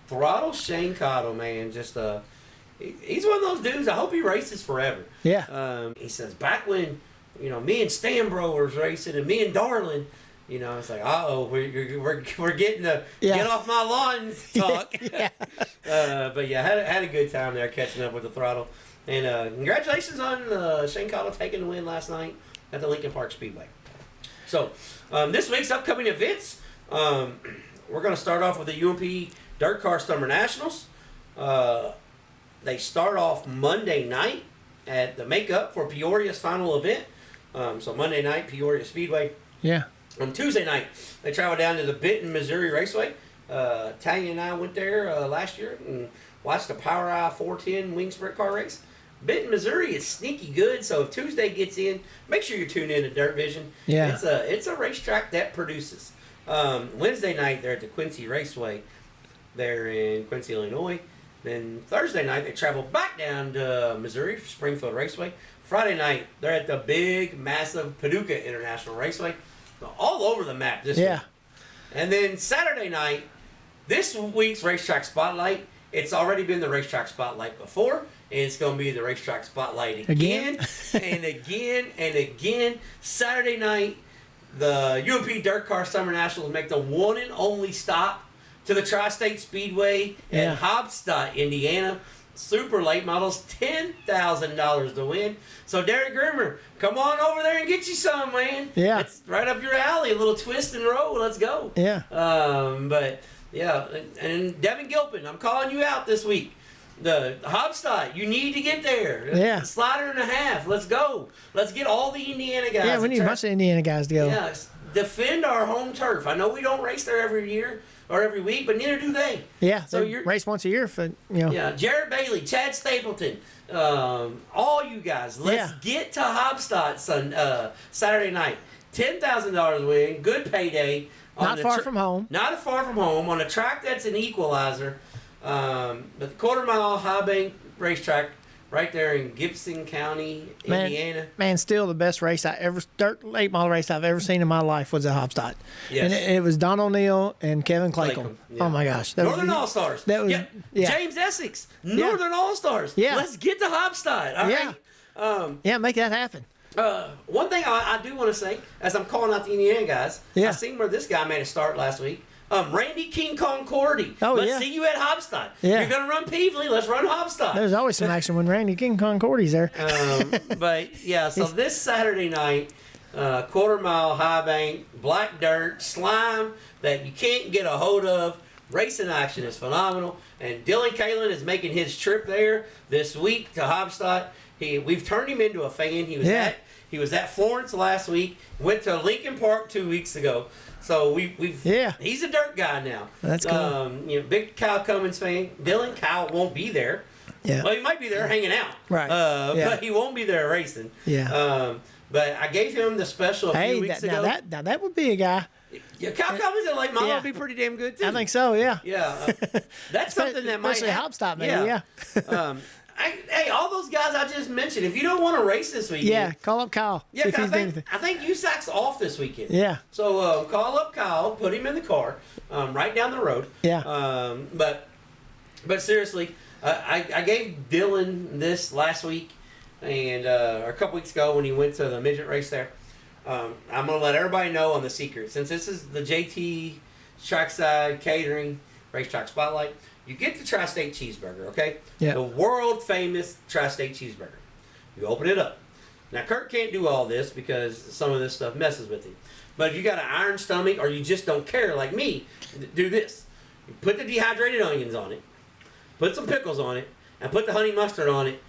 Throttle Shane Cottle, man, just he's one of those dudes. I hope he races forever. Yeah. He says back when me and Stanbro was racing and me and Darlin. It's like, we're getting the get off my lawn talk. Yeah. But yeah, had a good time there catching up with the Throttle. And congratulations on Shane Cottle taking the win last night at the Lincoln Park Speedway. So this week's upcoming events, we're going to start off with the UMP Dirt Car Summer Nationals. They start off Monday night at the makeup for Peoria's final event. So Monday night, Peoria Speedway. Yeah. On Tuesday night, they travel down to the Benton, Missouri Raceway. Tanya and I went there last year and watched the Power Eye 410 wing sprint car race. Benton, Missouri is sneaky good, so if Tuesday gets in, make sure you tune in to Dirt Vision. Yeah. It's a racetrack that produces. Wednesday night, they're at the Quincy Raceway. They're in Quincy, Illinois. Then Thursday night, they travel back down to Missouri for Springfield Raceway. Friday night, they're at the big, massive Paducah International Raceway. All over the map this week. And then Saturday night, this week's Racetrack Spotlight, it's already been the Racetrack Spotlight before, and it's going to be the Racetrack Spotlight again and again and again. Saturday night, the UMP Dirt Car Summer Nationals make the one and only stop to the Tri-State Speedway in Hobstadt, Indiana. Super late models, $10,000 to win. So Derek Grimmer, come on over there and get you some, man. Yeah. It's right up your alley. A little twist and roll. Let's go. Yeah. But yeah, and Devin Gilpin, I'm calling you out this week. The Hobstadt, you need to get there. Yeah. Slider and a half. Let's go. Let's get all the Indiana guys. Yeah, we need a bunch of Indiana guys to go. Yeah. Defend our home turf. I know we don't race there every year or every week, but neither do they. Yeah, so you race once a year for Yeah, Jared Bailey, Chad Stapleton, all you guys. Let's get to Hobstadt Saturday night. $10,000 win, good payday. Not far from home. Not far from home on a track that's an equalizer. But the quarter mile high bank racetrack right there in Gibson County, Indiana. Man, still the best race dirt late model race I've ever seen in my life was at Hopstadt. Yes. And it was Don O'Neill and Kevin Claycomb. Yeah. Oh my gosh. Northern All-Stars. That was, yeah. James Essex, Northern All-Stars. Yeah. Let's get to Hopstadt. All right. Yeah, make that happen. One thing I do want to say, as I'm calling out the Indiana guys, Yeah. I seen where this guy made a start last week. Randy King Kong Cordy. Oh, let's yeah. see you at Hopstadt. Yeah. You're going to run Peevely. Let's run Hopstadt. There's always some action when Randy King Concordy's there. But yeah, so this Saturday night, quarter-mile high bank, black dirt, slime that you can't get a hold of. Racing action is phenomenal. And Dylan Kalen is making his trip there this week to Hopstadt. We've turned him into a fan. He was at Florence last week. Went to Lincoln Park 2 weeks ago. So he's a dirt guy now. That's cool. Big Kyle Cummins fan. Kyle won't be there. Yeah. Well, he might be there hanging out. Right. But he won't be there racing. Yeah. But I gave him the special a few weeks ago. Now that would be a guy. Yeah, Kyle Cummins at Lake Milo would be pretty damn good too. I think so. Yeah. Yeah. That's something that might especially Hopstadt, maybe. Yeah. Hey, all those guys I just mentioned, if you don't want to race this weekend. Yeah, call up Kyle. Yeah, see if he's doing I think USAC's off this weekend. Yeah. So call up Kyle, put him in the car, right down the road. Yeah. But seriously, I gave Dylan this last week, and or a couple weeks ago when he went to the midget race there. I'm gonna let everybody know on the secret, since this is the JT Trackside Catering Racetrack Spotlight. You get the Tri-State Cheeseburger, okay? Yeah. The world famous Tri-State Cheeseburger. You open it up. Now, Kurt can't do all this because some of this stuff messes with him. But if you got an iron stomach or you just don't care like me, do this. You put the dehydrated onions on it, put some pickles on it, and put the honey mustard on it.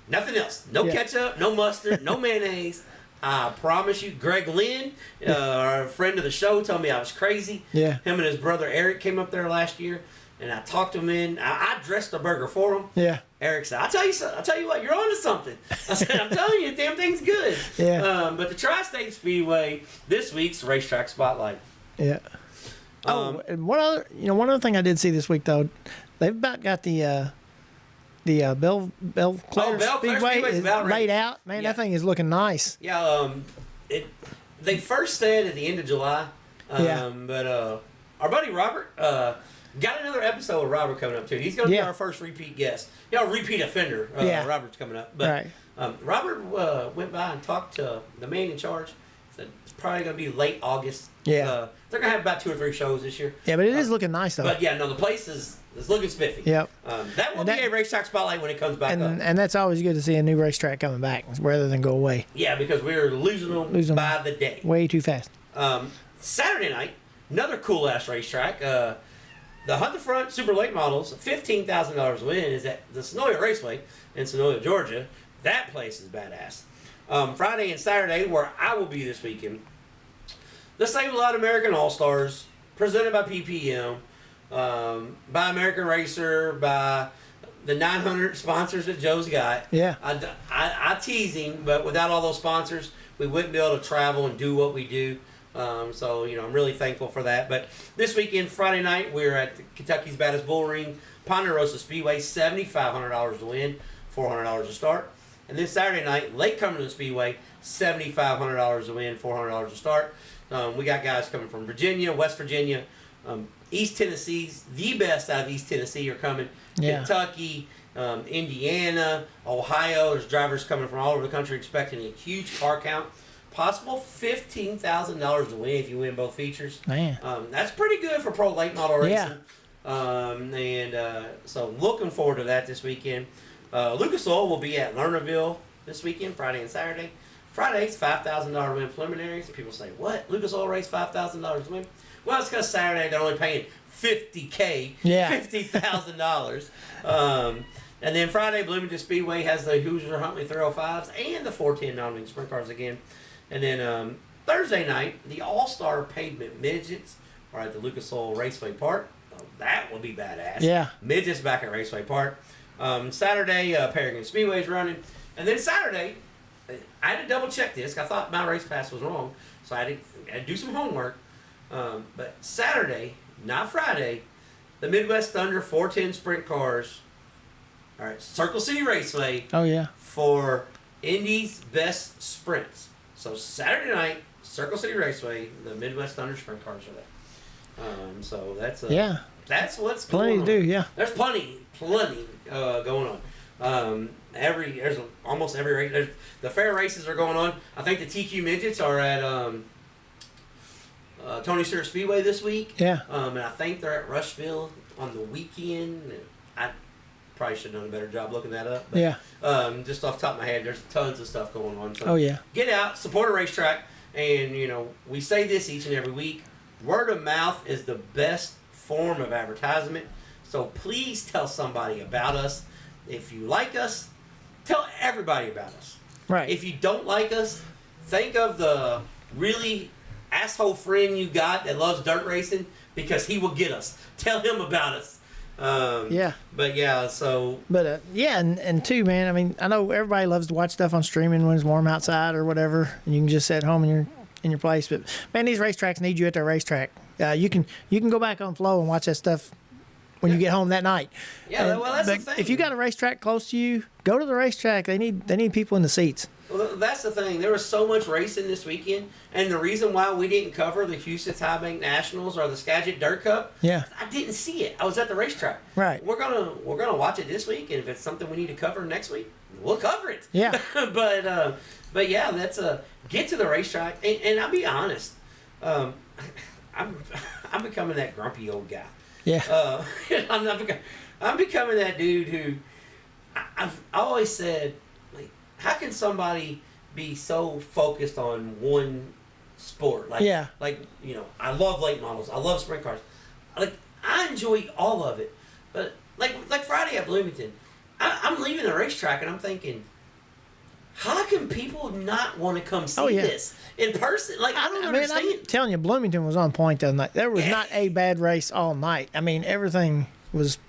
Nothing else. No ketchup, no mustard, no mayonnaise. I promise you, Greg Lynn, our friend of the show, told me I was crazy. Yeah. Him and his brother Eric came up there last year. And I talked him in. I dressed the burger for him. Yeah. Eric said, I'll tell you what, you're onto something. I said, I'm telling you, damn thing's good. Yeah. But the Tri-State Speedway, this week's Racetrack Spotlight. Yeah. And one other thing I did see this week though, they've about got the Belle Claire Speedway is laid out. Man, that thing is looking nice. Yeah. They first said at the end of July. But our buddy Robert, got another episode with Robert coming up too. He's going to be our first repeat guest. Repeat offender. Robert's coming up. But Robert went by and talked to the man in charge. Said it's probably going to be late August. Yeah. They're going to have about 2 or 3 shows this year. Yeah, but it is looking nice though. But the place is looking spiffy. Yep. That will be a racetrack spotlight when it comes back up. And that's always good to see a new racetrack coming back rather than go away. Yeah, because we're losing them by the day. Way too fast. Saturday night, another cool ass racetrack. The Hunt the Front Super Late Models, $15,000 win is at the Sonoya Raceway in Sonoya, Georgia. That place is badass. Friday and Saturday, where I will be this weekend, the Save a Lot American All-Stars, presented by PPM, by American Racer, by the 900 sponsors that Joe's got. Yeah. I tease him, but without all those sponsors, we wouldn't be able to travel and do what we do. So, I'm really thankful for that. But this weekend, Friday night, we're at Kentucky's Baddest Bull Ring, Ponderosa Speedway, $7,500 to win, $400 to start. And then Saturday night, Lake Cumberland Speedway, $7,500 to win, $400 to start. We got guys coming from Virginia, West Virginia, East Tennessee. The best out of East Tennessee are coming. Yeah. Kentucky, Indiana, Ohio. There's drivers coming from all over the country expecting a huge car count. Possible $15,000 to win if you win both features. Man. That's pretty good for pro late model racing. So looking forward to that this weekend. Lucas Oil will be at Lernerville this weekend, Friday and Saturday. Friday's $5,000 win preliminaries. People say, what? Lucas Oil race $5,000 win? Well, it's because Saturday they're only paying $50,000. Yeah. $50,000. And then Friday, Bloomington Speedway has the Hoosier Huntley 305s and the 410 non-wing sprint cars again. And then Thursday night, the All-Star Pavement Midgets are at the Lucas Oil Raceway Park. Oh, that will be badass. Yeah. Midgets back at Raceway Park. Saturday, Paragon Speedway is running. And then Saturday, I had to double check this. I thought my race pass was wrong. So I had to do some homework. But Saturday, not Friday, the Midwest Thunder 410 sprint cars All right, Circle City Raceway Oh yeah. for Indy's best sprints. So Saturday night, Circle City Raceway, the Midwest Thunder Sprint cars are there. So that's Yeah. That's what's Plenty going to on. do. Yeah. There's plenty going on. There's almost every race. The fair races are going on. I think the TQ midgets are at Tony Stewart Speedway this week. Yeah. And I think they're at Rushville on the weekend. I probably should have done a better job looking that up. But, Yeah. just off the top of my head, there's tons of stuff going on. So Oh yeah. get out, support a racetrack, and we say this each and every week. Word of mouth is the best form of advertisement. So please tell somebody about us. If you like us, tell everybody about us. Right. If you don't like us, think of the really asshole friend you got that loves dirt racing, because he will get us. Tell him about us. Yeah. But yeah, so. But yeah, and too, man. I mean, I know everybody loves to watch stuff on streaming when it's warm outside or whatever, and you can just sit at home in your place. But man, these racetracks need you at their racetrack. You can go back on Flow and watch that stuff when you get home that night. Yeah, well, that's the thing. If you got a racetrack close to you, go to the racetrack. They need people in the seats. Well, that's the thing. There was so much racing this weekend, and the reason why we didn't cover the Houston High Bank Nationals or the Skagit Dirt Cup, Yeah. I didn't see it. I was at the racetrack. Right. We're gonna watch it this week, and if it's something we need to cover next week, we'll cover it. Yeah. but yeah, that's get to the racetrack, and I'll be honest, I'm becoming that grumpy old guy. Yeah. I'm becoming that dude who I've always said, like, how can somebody be so focused on one sport? Like, Yeah. I love late models. I love sprint cars. Like, I enjoy all of it. But like Friday at Bloomington, I'm leaving the racetrack and I'm thinking, how can people not want to come see this in person? Like, I don't understand. I'm telling you, Bloomington was on point the other night. There was not a bad race all night. I mean, everything was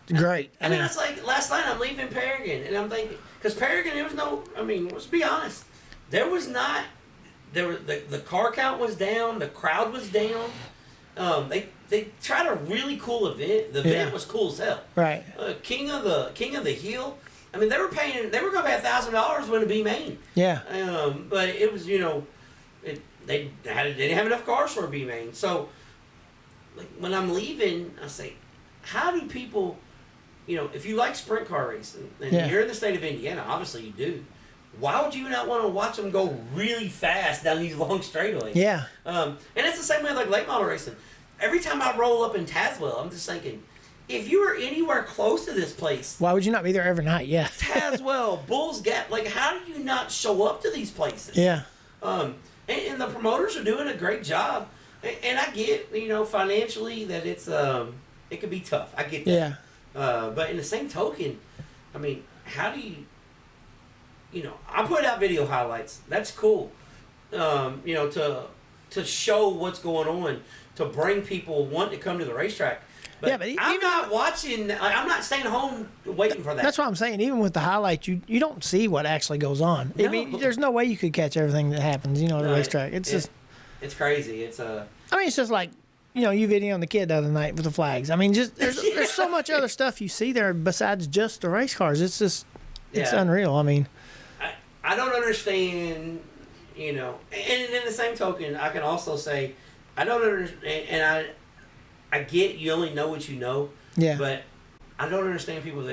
great. And then it's like last night I'm leaving Paragon and I'm thinking, because Paragon, there was no, let's be honest, there was not, the car count was down, the crowd was down. They tried a really cool event. The event was cool as hell. Right. King of the Hill. I mean, they were going to pay $1,000 when it be main. Yeah. But it was, they didn't have enough cars for a B main. So, like, when I'm leaving, I say, how do people, if you like sprint car racing and you're in the state of Indiana, obviously you do. Why would you not want to watch them go really fast down these long straightaways? Yeah. And it's the same way with like late model racing. Every time I roll up in Tazewell, I'm just thinking, if you were anywhere close to this place, why would you not be there every night? Yeah. Tazewell, Bulls Gap, like, how do you not show up to these places? Yeah. And the promoters are doing a great job. And I get, financially that it's it could be tough. I get that. Yeah. But in the same token, how do you, I put out video highlights. That's cool. To show what's going on, to bring people wanting to come to the racetrack. But but I'm not watching. I'm not staying home waiting for that. That's what I'm saying. Even with the highlights, you don't see what actually goes on. No. I mean, there's no way you could catch everything that happens. At the racetrack. It's crazy. It's it's just like you videoing the kid the other night with the flags. I mean, just there's so much other stuff you see there besides just the race cars. It's just it's unreal. I mean, I don't understand. And in the same token, I can also say I don't understand, and I get you only know what you know. Yeah. But I don't understand people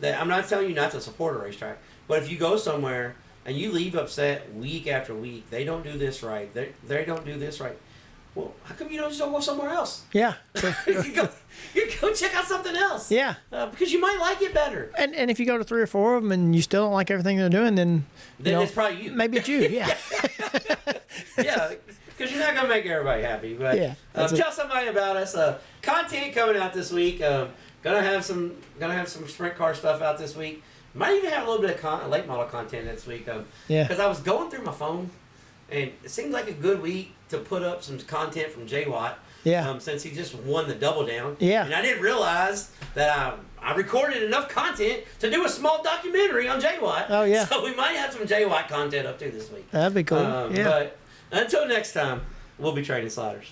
that I'm not telling you not to support a racetrack, but if you go somewhere and you leave upset week after week, they don't do this right. They don't do this right. Well, how come you don't just go somewhere else? Yeah. you go check out something else. Yeah. Because you might like it better. And if you go to 3 or 4 of them and you still don't like everything they're doing, then it's probably you. Maybe it's you. Yeah. Yeah. Because you're not going to make everybody happy. But tell somebody about us. Content coming out this week. Gonna have some sprint car stuff out this week. Might even have a little bit of late model content this week. Because I was going through my phone, and it seemed like a good week to put up some content from J Watt. Yeah. Since he just won the double down. Yeah. And I didn't realize that I recorded enough content to do a small documentary on J Watt. Oh yeah. So we might have some J Watt content up too this week. That'd be cool. But until next time, we'll be trading sliders.